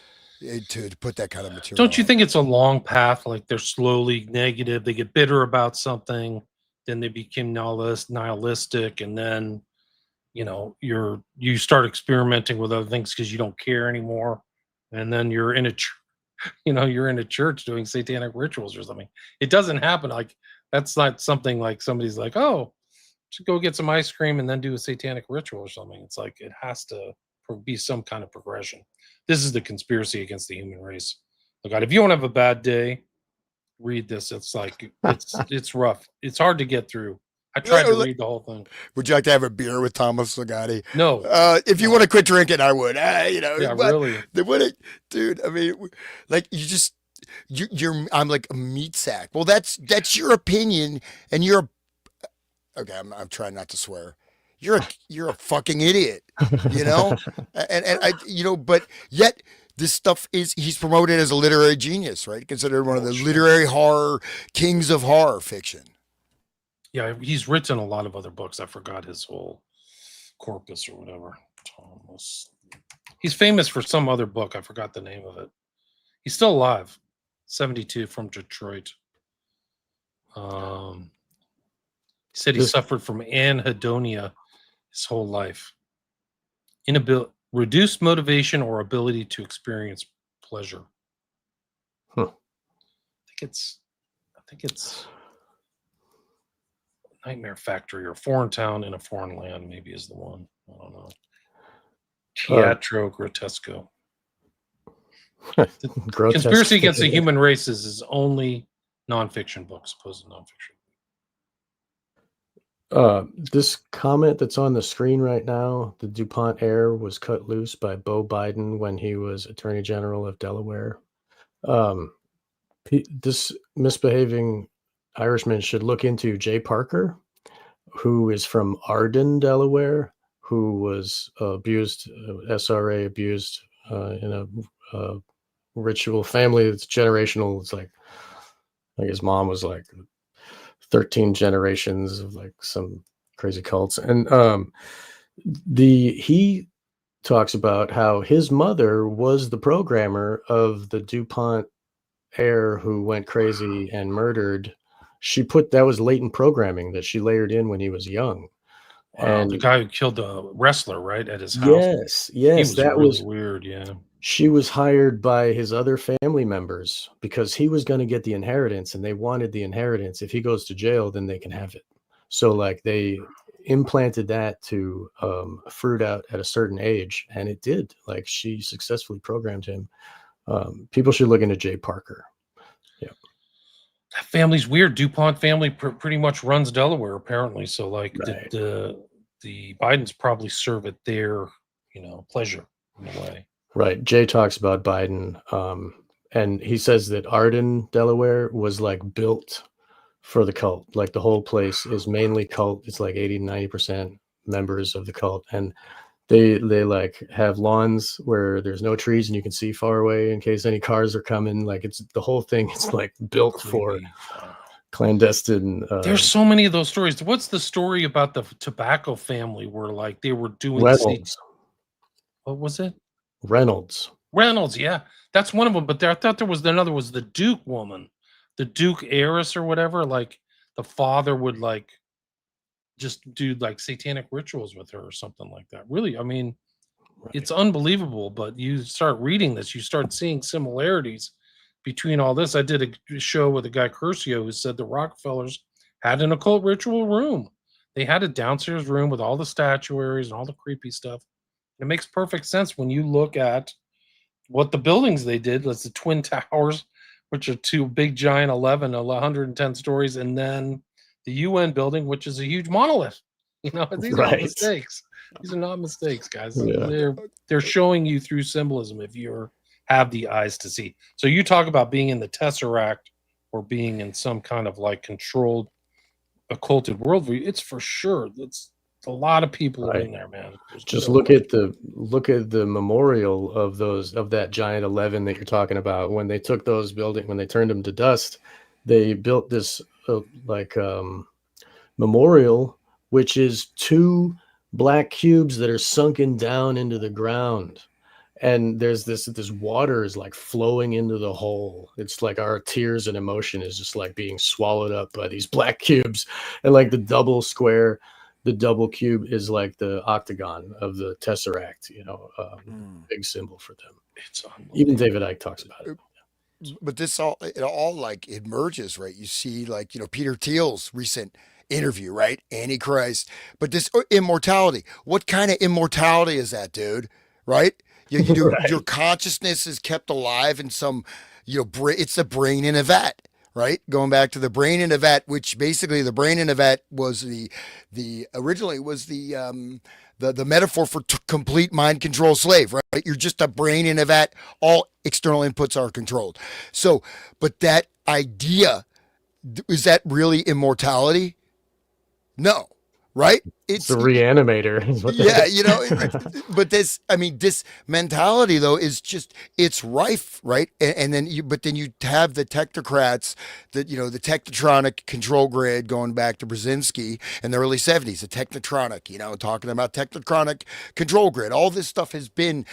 to put that kind of material. Don't you out. think it's a long path? Like they're slowly negative, they get bitter about something, then they become nihilistic, and then you start experimenting with other things because you don't care anymore, and then you're in a you're in a church doing satanic rituals or something. It doesn't happen like that's not something like somebody's like, oh, should go get some ice cream and then do a satanic ritual or something. It's like it has to be some kind of progression. This is the conspiracy against the human race. Look, God, if you want to have a bad day, read this. It's like it's rough. It's hard to get through. I tried to read the whole thing. Would you like to have a beer with Thomas Ligotti? No. If you want to quit drinking, I would. Yeah, but really. They wouldn't, dude. I mean, like you're. I'm like a meat sack. Well, that's your opinion, and you're. Okay, I'm trying not to swear. You're a fucking idiot, and I but yet this stuff he's promoted as a literary genius, right? Considered one of the literary horror kings of horror fiction. Yeah, he's written a lot of other books. I forgot his whole corpus or whatever. Thomas. He's famous for some other book. I forgot the name of it. He's still alive. 72 from Detroit. He said he suffered from anhedonia his whole life. Reduced motivation or ability to experience pleasure. Huh. I think it's Nightmare Factory or Foreign Town in a Foreign Land, maybe is the one. I don't know. Teatro Grotesco. Conspiracy Against the Human Race is his only nonfiction book, supposed nonfiction. This comment that's on the screen right now, the DuPont heir was cut loose by Beau Biden when he was Attorney General of Delaware. This misbehaving Irishman should look into Jay Parker, who is from Arden, Delaware, who was abused, SRA abused in a ritual family that's generational. It's like his mom was like 13 generations of like some crazy cults. And he talks about how his mother was the programmer of the DuPont heir who went crazy and murdered. That was latent programming that she layered in when he was young. Wow, and the guy who killed the wrestler, right, at his house. Yes, that was weird. Yeah, she was hired by his other family members because he was going to get the inheritance, and they wanted the inheritance. If he goes to jail, then they can have it. So like they implanted that to fruit out at a certain age, and it did. Like she successfully programmed him. People should look into Jay Parker. Yeah, that family's weird. DuPont family pretty much runs Delaware, apparently. So like right. the Bidens probably serve at their pleasure in a way. Right. Jay talks about Biden, and he says that Arden, Delaware, was like built for the cult. Like the whole place is mainly cult. It's like 80-90% members of the cult, and they like have lawns where there's no trees and you can see far away in case any cars are coming. Like it's the whole thing is like built for clandestine. There's so many of those stories. What's the story about the tobacco family where like they were doing Reynolds? What was it? Reynolds, yeah, that's one of them. But I thought there was another. Was the Duke woman, the Duke heiress or whatever? Like the father would like just do like satanic rituals with her or something like that. Really, I mean, right. It's unbelievable. But you start reading this, you start seeing similarities between all this. I did a show with a guy Curcio who said the Rockefellers had an occult ritual room. They had a downstairs room with all the statuaries and all the creepy stuff. It makes perfect sense when you look at what the buildings they did. That's the Twin Towers, which are two big, giant 110 stories, and then the UN building, which is a huge monolith. These are not mistakes. These are not mistakes, guys. Yeah. They're showing you through symbolism if you have the eyes to see. So you talk about being in the Tesseract or being in some kind of like controlled, occulted worldview. It's for sure. It's a lot of people are in there, man. Just look at the memorial of that giant 11 that you're talking about. When they took those buildings, when they turned them to dust, they built this memorial, which is 2 black cubes that are sunken down into the ground. and there's this water is like flowing into the hole. It's like our tears and emotion is just like being swallowed up by these black cubes, and like the double cube is like the octagon of the tesseract, big symbol for them. It's Even unbelievable. David Icke talks about it. But it all like it merges, right? You see, like, Peter Thiel's recent interview, right? Antichrist. But this immortality, what kind of immortality is that, dude? Right? Your Right. consciousness is kept alive in some, it's the brain in a vat, right? Going back to the brain in a vat, which basically the brain in a vat was the originally was the metaphor for complete mind control slave, right? You're just a brain in a vat. All external inputs are controlled. So, but that idea, is that really immortality? No, right? It's a It's reanimator is what that Yeah, is. but this mentality though is just, it's rife, right? And then but then you have the technocrats, that the technotronic control grid, going back to Brzezinski in the early '70s, the technotronic, talking about technotronic control grid. All this stuff has been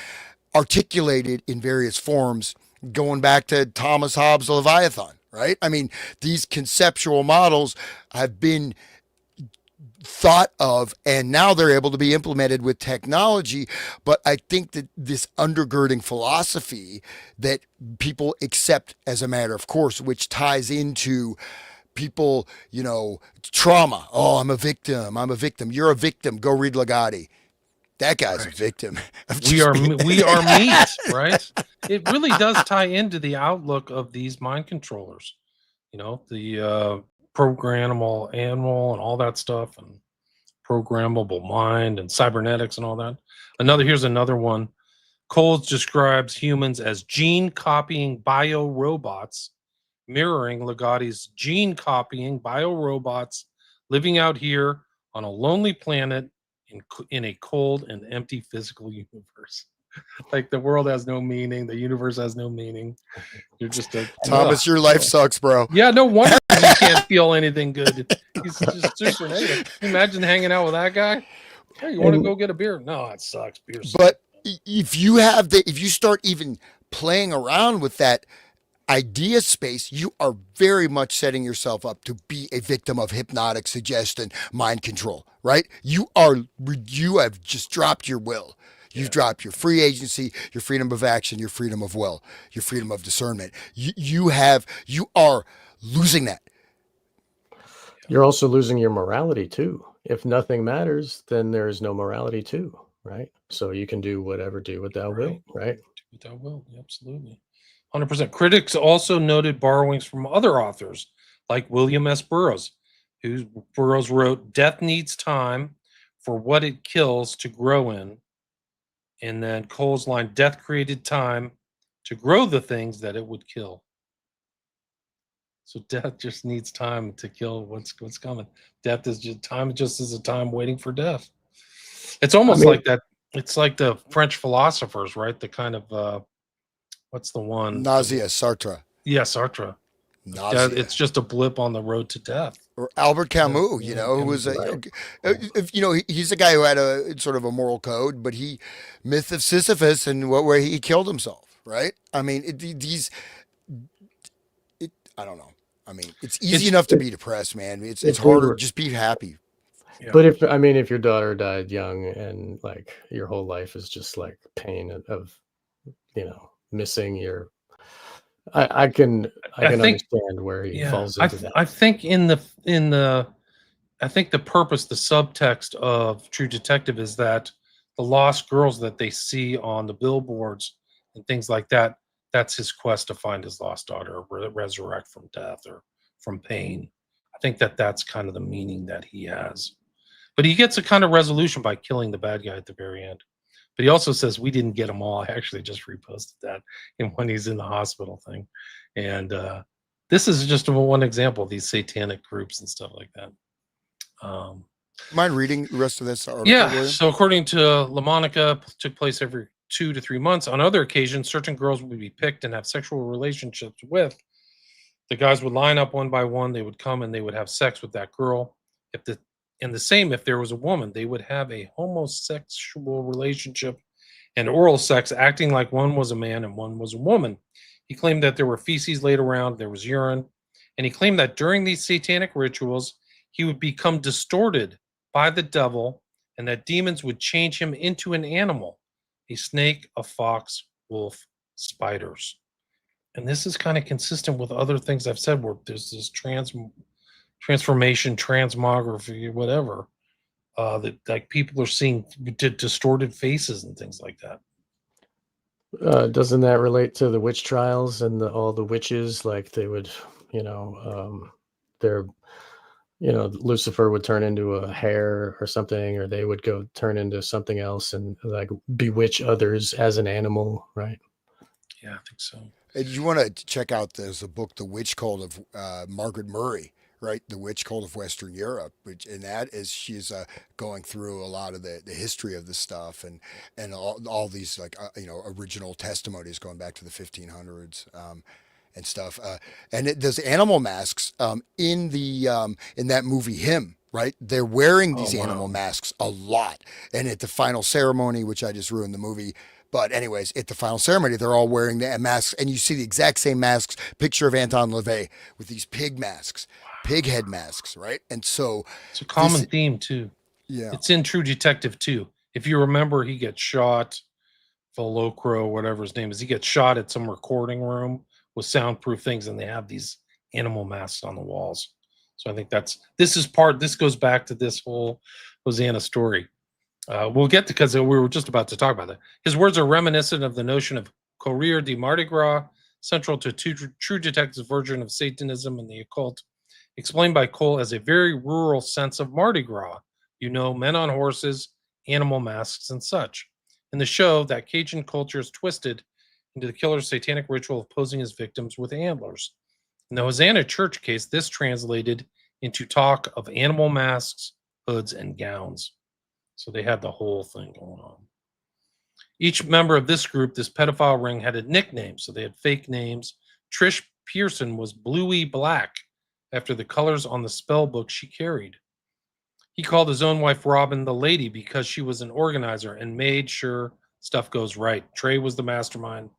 articulated in various forms, going back to Thomas Hobbes' Leviathan, right? I mean, these conceptual models have been thought of, and now they're able to be implemented with technology. But I think that this undergirding philosophy that people accept as a matter of course, which ties into people, trauma. Oh, I'm a victim. You're a victim. Go read Legati. That guy's a Right. victim of We are being... we are meat, right? It really does tie into the outlook of these mind controllers. The programmable animal and all that stuff, and programmable mind and cybernetics and all that. Here's another one. Coles describes humans as gene copying biorobots, mirroring Ligatti's gene copying biorobots living out here on a lonely planet in a cold and empty physical universe. Like the world has no meaning, the universe has no meaning. You're just a Thomas, your life sucks, bro. yeah. No wonder you can't feel anything good. He's just super negative. Can you imagine hanging out with that guy? Hey, you want to And go get a beer? No, it sucks. Beer sucks. But if you start even playing around with that idea space, you are very much setting yourself up to be a victim of hypnotic suggestion, mind control, right? You have just dropped your will. You've dropped your free agency, your freedom of action, your freedom of will, your freedom of discernment. You are losing that. you're also losing your morality too. If nothing matters, then there is no morality too, right? So you can do whatever, do what thou Right. wilt, right? That will, absolutely. 100%. Critics also noted borrowings from other authors like William S. Burroughs, who Burroughs wrote, "Death needs time for what it kills to grow in." And then Cole's line, "Death created time to grow the things that it would kill." So death just needs time to kill what's coming. Death is just time, just as a time waiting for death. It's I almost mean, like that. It's like the French philosophers, right? The kind of what's the one? Nausea, Sartre. Yeah, Sartre. Death, Nausea. it's just a blip on the road to death. Or Albert Yeah, Camus, yeah, who was right. he's a guy who had a sort of a moral code, but he myth of Sisyphus, and where he killed himself, right? I mean, I don't know. I mean, it's easy It's enough to If, be depressed, man. It's if we harder. were, Just be happy. yeah, but if your daughter died young and like your whole life is just like pain of, missing your, I I can think understand where he yeah, falls into that. I think in the I think the purpose, the subtext of True Detective is that the lost girls that they see on the billboards and things like that, that's his quest to find his lost daughter, or resurrect from death or from pain. I think that that's kind of the meaning that he has. But he gets a kind of resolution by killing the bad guy at the very end. But he also says we didn't get them all. I actually just reposted that in when he's in the hospital thing, and this is just one example of these satanic groups and stuff like that. Um, Mind reading the rest of this article, yeah. William? So according to LaMonica, took place every 2 to 3 months. On other occasions, certain girls would be picked and have sexual relationships with. The guys would line up one by one. They would come and they would have sex with that girl. If the and the same if there was a woman, they would have a homosexual relationship and oral sex, acting like one was a man and one was a woman. He claimed that there were feces laid around, there was urine, and he claimed that during these satanic rituals, he would become distorted by the devil and that demons would change him into an animal, a snake, a fox, wolf, spiders. And this is kind of consistent with other things I've said where there's this transformation, transmography, whatever, that like people are seeing distorted faces and things like that. Doesn't that relate to the witch trials and all the witches? Like they would, they're, Lucifer would turn into a hare or something, or they would go turn into something else and like bewitch others as an animal, right? Yeah, I think so. And you want to check out, there's a book, The Witch Cult of Margaret Murray, right? The Witch Cult of Western Europe, which, and that is, she's going through a lot of the history of this stuff, and all these like original testimonies going back to the 1500s. And stuff, and there's animal masks in that movie Him, right? They're wearing these animal masks a lot, and at the final ceremony, which I just ruined the movie, but anyways, at the final ceremony, they're all wearing the masks, and you see the exact same masks. Picture of Anton LaVey with these pig masks, pig head masks, right? And so it's a common theme too. Yeah, it's in True Detective too. If you remember, he gets shot, Velocro, whatever his name is, he gets shot at some recording room with soundproof things, and they have these animal masks on the walls. So I think this goes back to this whole Hosanna story. We'll get to, because we were just about to talk about that. His words are reminiscent of the notion of Courir de Mardi Gras, central to True Detective's version of Satanism and the occult, explained by Cole as a very rural sense of Mardi Gras. Men on horses, animal masks, and such. In the show, that Cajun culture is twisted into the killer's satanic ritual of posing his victims with antlers. In the Hosanna church case, this translated into talk of animal masks, hoods, and gowns. So they had the whole thing going on. Each member of this group, this pedophile ring, had a nickname, so they had fake names. Trish Pearson was Bluey Black, after the colors on the spell book she carried. He called his own wife Robin the Lady because she was an organizer and made sure stuff goes right. Trey was the mastermind,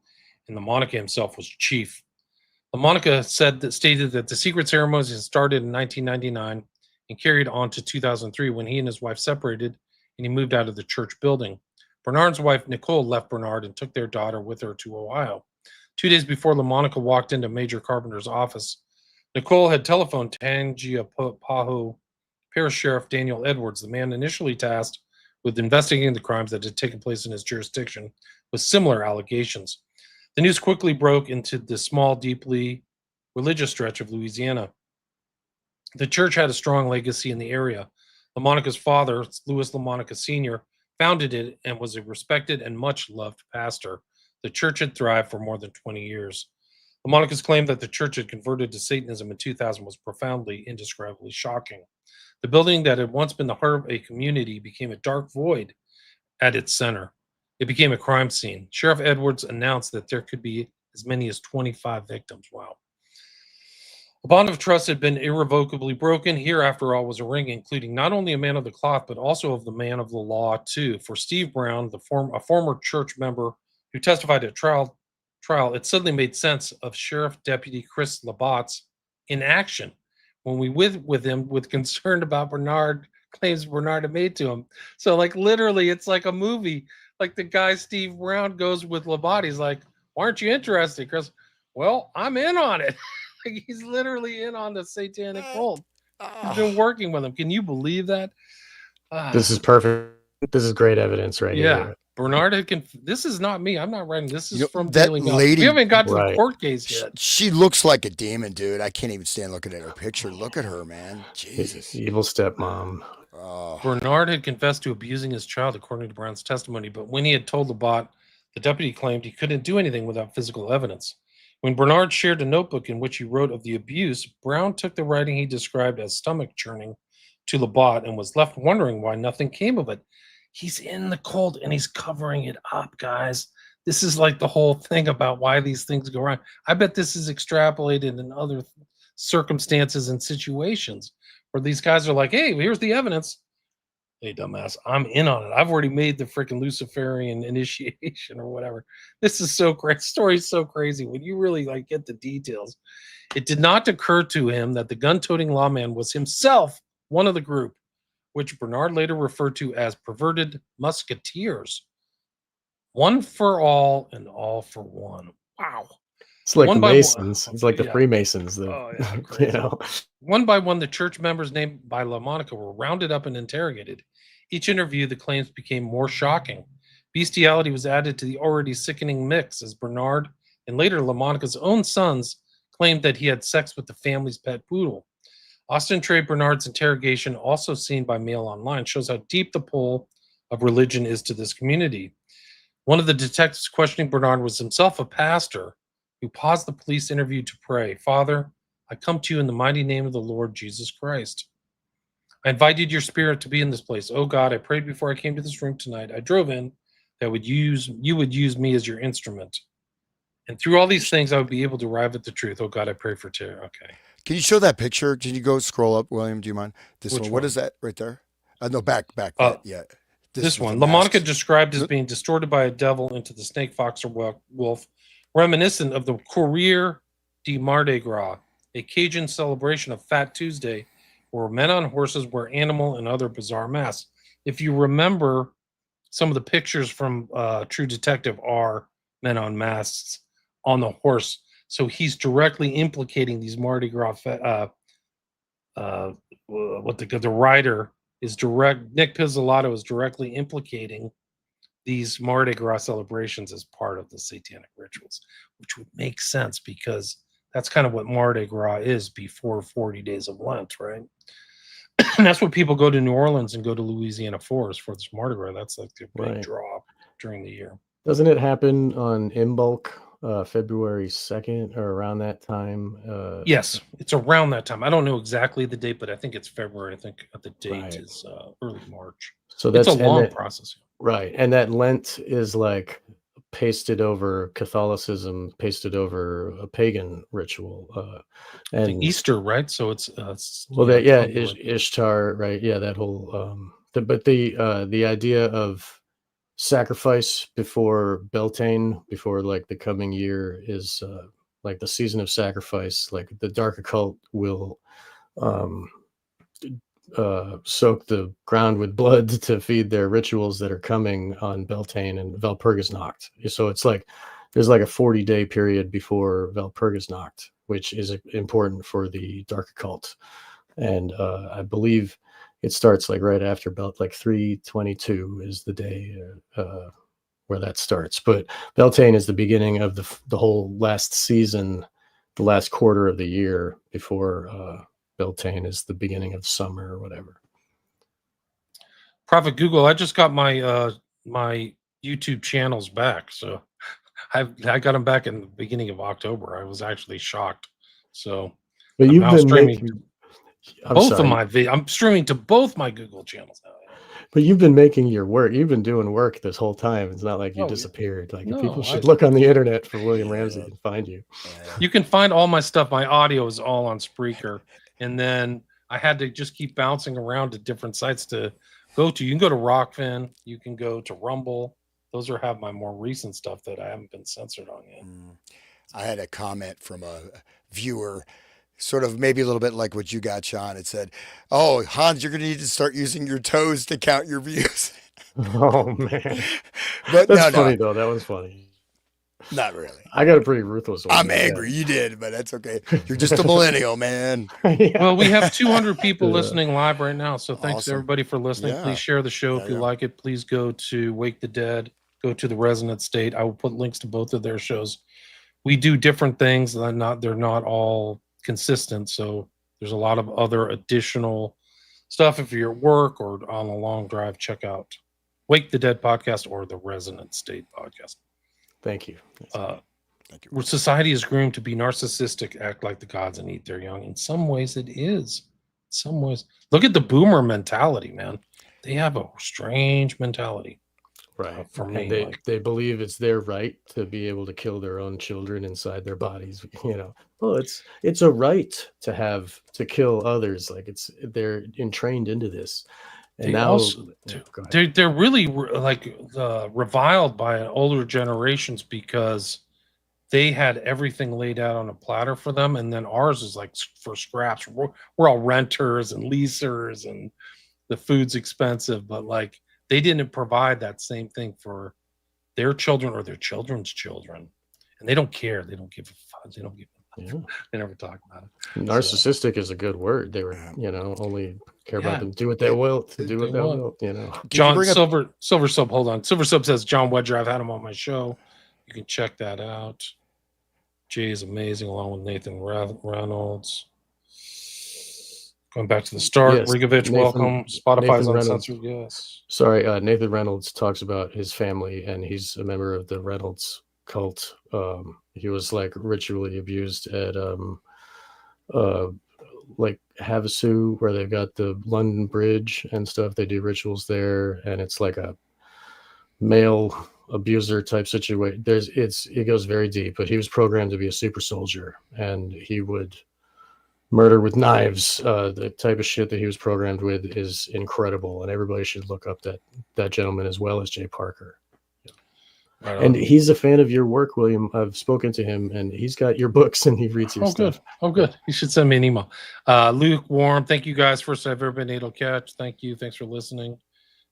and LaMonica himself was chief. LaMonica stated that the secret ceremonies had started in 1999 and carried on to 2003 when he and his wife separated and he moved out of the church building. Bernard's wife, Nicole, left Bernard and took their daughter with her to Ohio. 2 days before LaMonica walked into Major Carpenter's office, Nicole had telephoned Tangipahoa Parish Sheriff Daniel Edwards, the man initially tasked with investigating the crimes that had taken place in his jurisdiction, with similar allegations. The news quickly broke into the small, deeply religious stretch of Louisiana. The church had a strong legacy in the area. LaMonica's father, Louis LaMonica Sr., founded it and was a respected and much loved pastor. The church had thrived for more than 20 years. LaMonica's claim that the church had converted to Satanism in 2000 was profoundly, indescribably shocking. The building that had once been the heart of a community became a dark void at its center. It became a crime scene. Sheriff Edwards announced that there could be as many as 25 victims. Wow. A bond of trust had been irrevocably broken. Here, after all, was a ring including not only a man of the cloth, but also of the man of the law, too. For Steve Brown, a former church member who testified at trial, it suddenly made sense of Sheriff Deputy Chris Labat's inaction when we with him with concern about claims Bernard had made to him. So, like, literally, it's like a movie. Like the guy Steve Brown goes with Labat. He's like, "Why aren't you interested, Chris?" "Well, I'm in on it." Like, he's literally in on the satanic cult. He's been working with him. Can you believe that? This is perfect. This is great evidence right here. Bernard had this is not me. I'm not writing. This is from that Daily Mail. lady. We haven't got to the court case yet. She looks like a demon, dude. I can't even stand looking at her picture. Look at her, man. Jesus. Evil stepmom. Bernard had confessed to abusing his child, according to Brown's testimony, but when he had told Labat, the deputy claimed he couldn't do anything without physical evidence. When Bernard shared a notebook in which he wrote of the abuse, Brown took the writing he described as stomach churning to Labat and was left wondering why nothing came of it. He's in the cult and he's covering it up, guys. This is like the whole thing about why these things go wrong. I bet this is extrapolated in other circumstances and situations where these guys are like, "Hey, here's the evidence. Hey, dumbass, I'm in on it. I've already made the freaking Luciferian initiation or whatever. This is so great. Story's so crazy when you really like get the details. It did not occur to him that the gun-toting lawman was himself one of the group, which Bernard later referred to as perverted musketeers. One for all and all for one. Wow. It's like One the by one. Masons. It's like the Yeah. Freemasons. Oh, yeah. You Crazy. know, One by one, the church members named by LaMonica were rounded up and interrogated. Each interview, the claims became more shocking. Bestiality was added to the already sickening mix as Bernard and later LaMonica's own sons claimed that he had sex with the family's pet poodle. Austin Trey Bernard's interrogation, also seen by Mail Online, shows how deep the pull of religion is to this community. One of the detectives questioning Bernard was himself a pastor who paused the police interview to pray, Father, I come to you in the mighty name of the Lord Jesus Christ. I invited your spirit to be in this place. Oh God, I prayed before I came to this room tonight. I drove in that you would use me as your instrument. And through all these things, I would be able to arrive at the truth. Oh God, I pray for terror. Okay. Can you show that picture? Can you go scroll up, William? Do you mind? This Which one. What one? is that right there? No, back. Uh, Yeah. This with one. the LaMonica masks. described as being distorted by a devil into the snake, fox, or wolf, reminiscent of the Courrier de Mardi Gras, a Cajun celebration of Fat Tuesday, where men on horses wear animal and other bizarre masks. If you remember, some of the pictures from True Detective are men on masks on the horse. So he's directly implicating these Mardi Gras. What the writer is direct. Nick Pizzolatto is directly implicating these Mardi Gras celebrations as part of the satanic rituals, which would make sense because that's kind of what Mardi Gras is before 40 days of Lent, right? And that's what people go to New Orleans and go to Louisiana for this Mardi Gras. That's like the big right? draw during the year. Doesn't it happen on Imbolc, February 2nd or around that time? Yes, it's around that time. I don't know exactly the date, but I think it's February. I think the date Right. is early March. So It's that's a long process. right, and that Lent is like pasted over Catholicism, pasted over a pagan ritual, I think and Easter, right? So it's well, yeah, that yeah, totally. Ishtar, right? Yeah, that whole the idea of sacrifice before Beltane, before like the coming year is like the season of sacrifice. Like the dark occult will um, soak the ground with blood to feed their rituals that are coming on Beltane and Valpurgisnacht. So it's like there's like a 40-day period before Valpurgisnacht, which is important for the dark occult. And I believe it starts like right after like 322 is the day where that starts. But Beltane is the beginning of the whole last season, the last quarter of the year before Beltane is the beginning of summer or whatever. Prophet Google, I just got my YouTube channels back. So I got them back in the beginning of October. I was actually shocked. So But I'm you've now been streaming making, to I'm both of sorry, my I'm streaming to both my Google channels now. but you've been making your work. You've been doing work this whole time. It's not like you Oh, yeah. disappeared. Like people No, should look on the internet for William Ramsey Yeah. and find you. you can find all my stuff. My audio is all on Spreaker. And then I had to just keep bouncing around to different sites to go to. You can go to Rockfin. You can go to Rumble. Those have my more recent stuff that I haven't been censored on yet. I had a comment from a viewer, sort of maybe a little bit like what you got, Sean. It said, "Oh, Hans, you're going to need to start using your toes to count your views." Oh man, But that's no, funny though. That was funny. not really. I got a pretty ruthless one. I'm But angry. You did, but that's okay. You're just a millennial, man. yeah. Well, we have 200 people Yeah. listening live right now. So thanks Awesome. everybody for listening. Yeah. Please share the show There if you you go. like it. Please go to Wake the Dead. Go to the Resonant State. I will put links to both of their shows. We do different things. They're not all consistent. So there's a lot of other additional stuff. If you're at work or on a long drive, check out Wake the Dead podcast or the Resonant State podcast. Thank you. Thank you. Where society is groomed to be narcissistic, act like the gods, and eat their young. In some ways, it is. In some ways, look at the boomer mentality, man. They have a strange mentality. Right. For And me, they believe it's their right to be able to kill their own children inside their bodies. You know, well, it's a right to kill others. Like they're entrained into this. And They now, also yeah, go ahead. they're really like reviled by older generations because they had everything laid out on a platter for them, and then ours is like for scraps. We're all renters and leasers, and the food's expensive, but like they didn't provide that same thing for their children or their children's children, and they don't care. They don't give a fuck. They don't give. Yeah. They never talk about it. So Narcissistic is a good word. They were, only care about yeah, them. Do what they will to do they what they want. will. Did you John bring up? Silver Sub. Hold on, Silver Sub says John Wedger. I've had him on my show. You can check that out. Jay is amazing, along with Nathan Reynolds. Going back to the start, Yes, Rigovich, welcome. Spotify's Nathan Reynolds. uncensored, yes. Sorry, Nathan Reynolds talks about his family, and he's a member of the Reynolds cult. He was like ritually abused at like Havasu, where they've got the London Bridge and stuff. They do rituals there, and it's like a male abuser type situation. It goes very deep, but he was programmed to be a super soldier, and he would murder with knives. The type of shit that he was programmed with is incredible, and everybody should look up that gentleman as well as Jay Parker. Right And on. he's a fan of your work, William. I've spoken to him, and he's got your books and he reads your stuff. Good. Oh, good. You should send me an email. Lukewarm, thank you guys. First I've ever been able to catch. Thank you. Thanks for listening.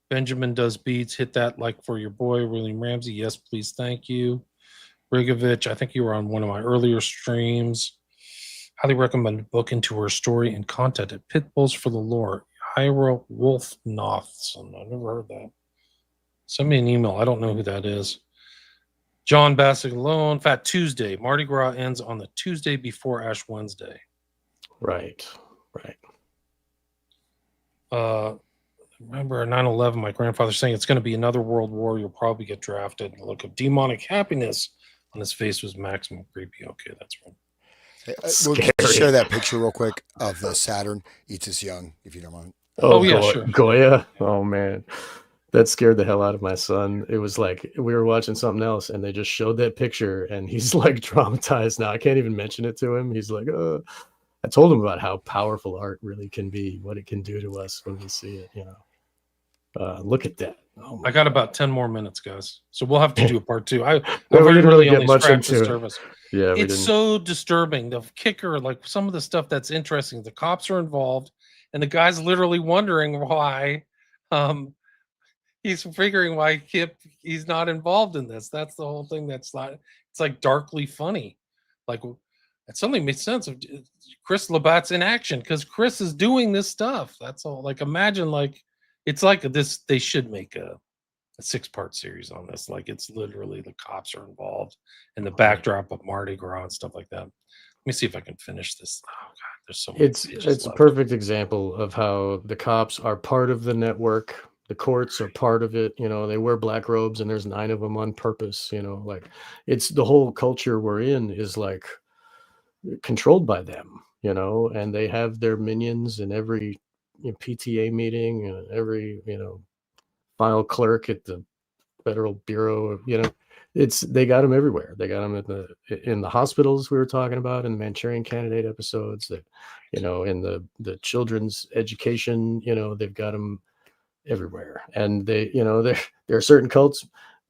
Benjamin does beats. Hit that like for your boy, William Ramsey. Yes, please. Thank you. Rigovich, I think you were on one of my earlier streams. Highly recommend the book into her story and content at Pitbulls for the Lore. Ira Wolf Nothson. I've never heard that. Send me an email. I don't know who that is. John Bassett alone. Fat Tuesday. Mardi Gras ends on the Tuesday before Ash Wednesday. Right. Remember 9/11, my grandfather saying it's going to be another world war. You'll probably get drafted. The look of demonic happiness on his face was maximum creepy. Okay, that's right. Hey, we'll just share that picture real quick of the Saturn eats us young, if you don't mind. Oh yeah, sure. Goya. Oh man, that scared the hell out of my son. It was like we were watching something else, and they just showed that picture, and he's like traumatized now. I can't even mention it to him. He's like, I told him about how powerful art really can be, what it can do to us when we see it. Look at that. Oh I got about 10 more minutes, guys. So we'll have to do a part two. we didn't really get much into it. Yeah, it's so disturbing. The kicker, like some of the stuff that's interesting, the cops are involved, and the guy's literally wondering why. He's figuring why he's not involved in this. That's the whole thing. It's like darkly funny. Like it suddenly makes sense of Chris Labatt's in action because Chris is doing this stuff. That's all. Like imagine like it's like this. They should make a 6-part series on this. Like it's literally the cops are involved and the backdrop of Mardi Gras and stuff like that. Let me see if I can finish this. Oh God, there's so many. It's a perfect example of how the cops are part of the network. The courts are part of it. They wear black robes, and there's 9 of them on purpose. Like it's the whole culture we're in is like controlled by them. And they have their minions in every PTA meeting and every file clerk at the Federal Bureau of they got them everywhere. They got them in the hospitals we were talking about in the Manchurian Candidate episodes. That in the children's education, they've got them everywhere. And they there are certain cults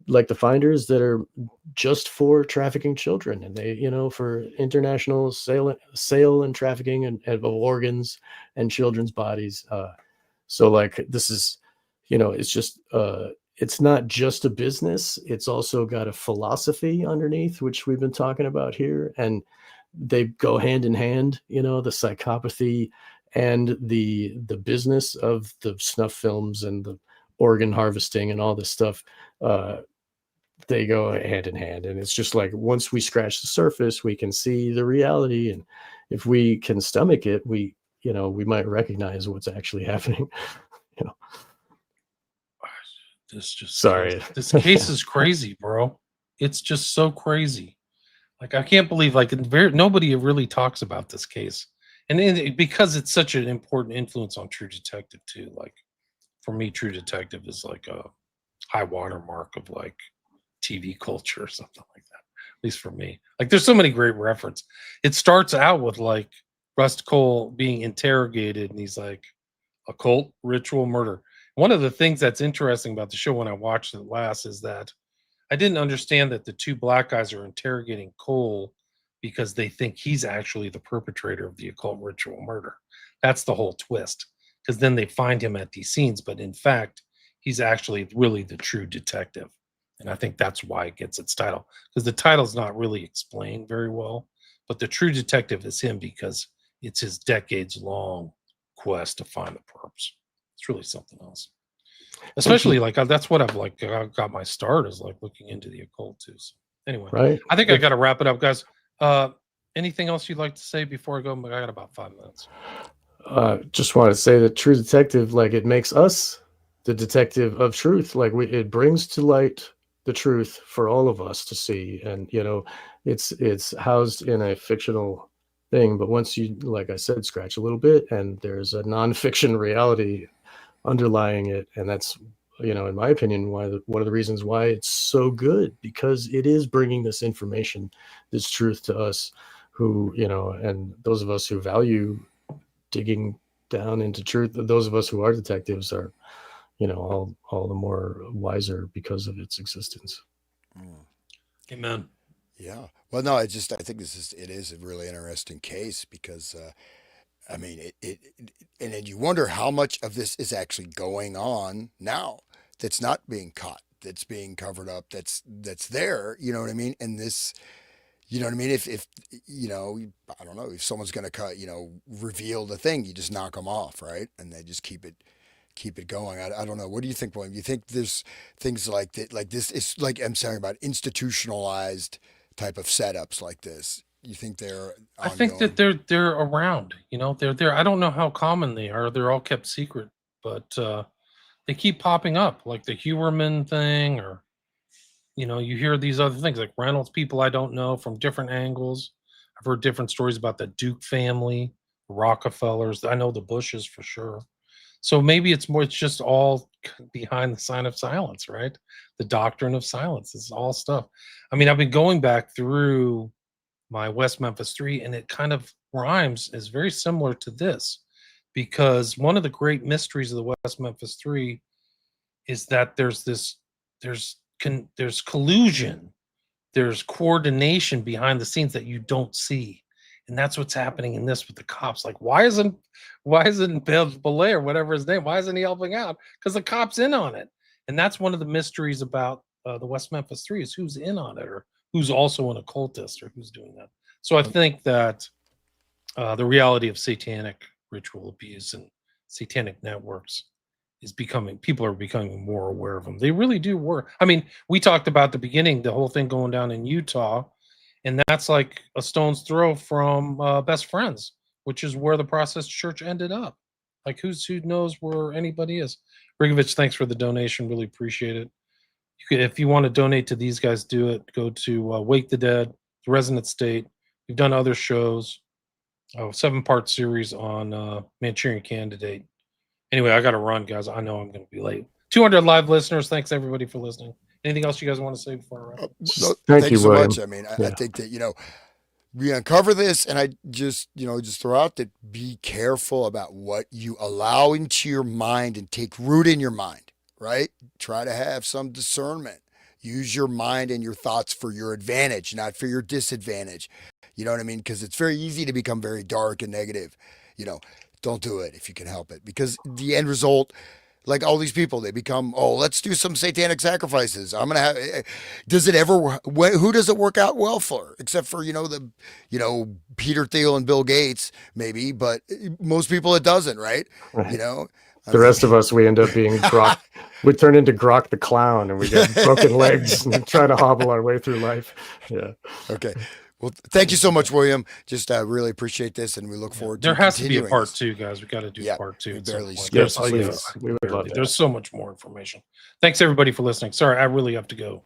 like the Finders that are just for trafficking children, and they for international sale and trafficking of organs and children's bodies. So like this is it's just it's not just a business, it's also got a philosophy underneath, which we've been talking about here, and they go hand in hand, the psychopathy and the business of the snuff films and the organ harvesting and all this stuff. They go hand in hand, and it's just like once we scratch the surface, we can see the reality, and if we can stomach it, we might recognize what's actually happening. Sorry. This case is crazy, bro. It's just so crazy. Like I can't believe nobody really talks about this case, and because it's such an important influence on True Detective too. Like for me, True Detective is like a high watermark of like TV culture or something like that. At least for me, like there's so many great references. It starts out with like Rust Cole being interrogated, and he's like, occult ritual murder. One of the things that's interesting about the show when I watched it last is that I didn't understand that the two black guys are interrogating Cole because they think he's actually the perpetrator of the occult ritual murder. That's the whole twist. Because then they find him at these scenes, but in fact, he's actually really the true detective. And I think that's why it gets its title. Because the title's not really explained very well, but the true detective is him because it's his decades long quest to find the perps. It's really something else. Especially like that's what I've like got my start is like looking into the occult too. So anyway, Right. I think I got to wrap it up, guys. Anything else you'd like to say before I go? I got about 5 minutes. Just want to say that True Detective, like, it makes us the detective of truth. Like, it brings to light the truth for all of us to see, and it's housed in a fictional thing. But once you, like I said, scratch a little bit, and there's a nonfiction reality underlying it, and that's, in my opinion, one of the reasons why it's so good, because it is bringing this information, this truth to us, who and those of us who value digging down into truth. Those of us who are detectives are, all the more wiser because of its existence. Amen. Yeah. Well, no, I think it is a really interesting case because, I mean, and then you wonder how much of this is actually going on now that's not being caught, that's being covered up, that's there, you know what I mean? And this, you know what I mean? If I don't know, if someone's going to reveal the thing, you just knock them off, right? And they just keep it going. I don't know. What do you think, William? You think there's things like that, like this is like I'm saying about institutionalized type of setups like this? You think they're I think that they're around. They're there. I don't know how common they are. They're all kept secret, but they keep popping up, like the Huerman thing, or you hear these other things like Reynolds people I don't know from different angles. I've heard different stories about the Duke family, Rockefellers. I know the Bushes for sure. So maybe it's just all behind the sign of silence, right? The doctrine of silence. It's all stuff. I mean, I've been going back through my West Memphis 3, and it kind of rhymes, is very similar to this, because one of the great mysteries of the West Memphis 3 is that there's collusion, there's coordination behind the scenes that you don't see, and that's what's happening in this with the cops. Like, why isn't Belay or whatever his name, why isn't he helping out? Because the cops in on it. And that's one of the mysteries about the West Memphis 3 is who's in on it, or who's also an occultist, or who's doing that. So I think that the reality of satanic ritual abuse and satanic networks is people are becoming more aware of them. They really do work. I mean, we talked about the beginning, the whole thing going down in Utah, and that's like a stone's throw from Best Friends, which is where the Process Church ended up. Like, who knows where anybody is? Rigovich, thanks for the donation. Really appreciate it. If you want to donate to these guys, do it. Go to Wake the Dead, the Resonant State. We've done other shows, 7-part series on Manchurian Candidate. Anyway, I got to run, guys. I know I'm going to be late. 200 live listeners. Thanks, everybody, for listening. Anything else you guys want to say before I wrap? No, Thank you so William. much. I mean, I think that, we uncover this, and I just throw out that be careful about what you allow into your mind and take root in your mind, right? Try to have some discernment. Use your mind and your thoughts for your advantage, not for your disadvantage. You know what I mean? Because it's very easy to become very dark and negative. Don't do it if you can help it, because the end result, like all these people, they become, let's do some satanic sacrifices. I'm gonna have. Does it ever? Who does it work out well for? Except for Peter Thiel and Bill Gates, maybe, but most people it doesn't, right? Right. The rest of us, we end up being Grok. We turn into Grok the clown, and we get broken legs and try to hobble our way through life. Yeah. Okay. Well, thank you so much, William. Just really appreciate this, and we look forward to there has to be a part this. 2, guys. We got to do part 2. Yes, please. We would love that. There's so much more information. Thanks, everybody, for listening. Sorry, I really have to go.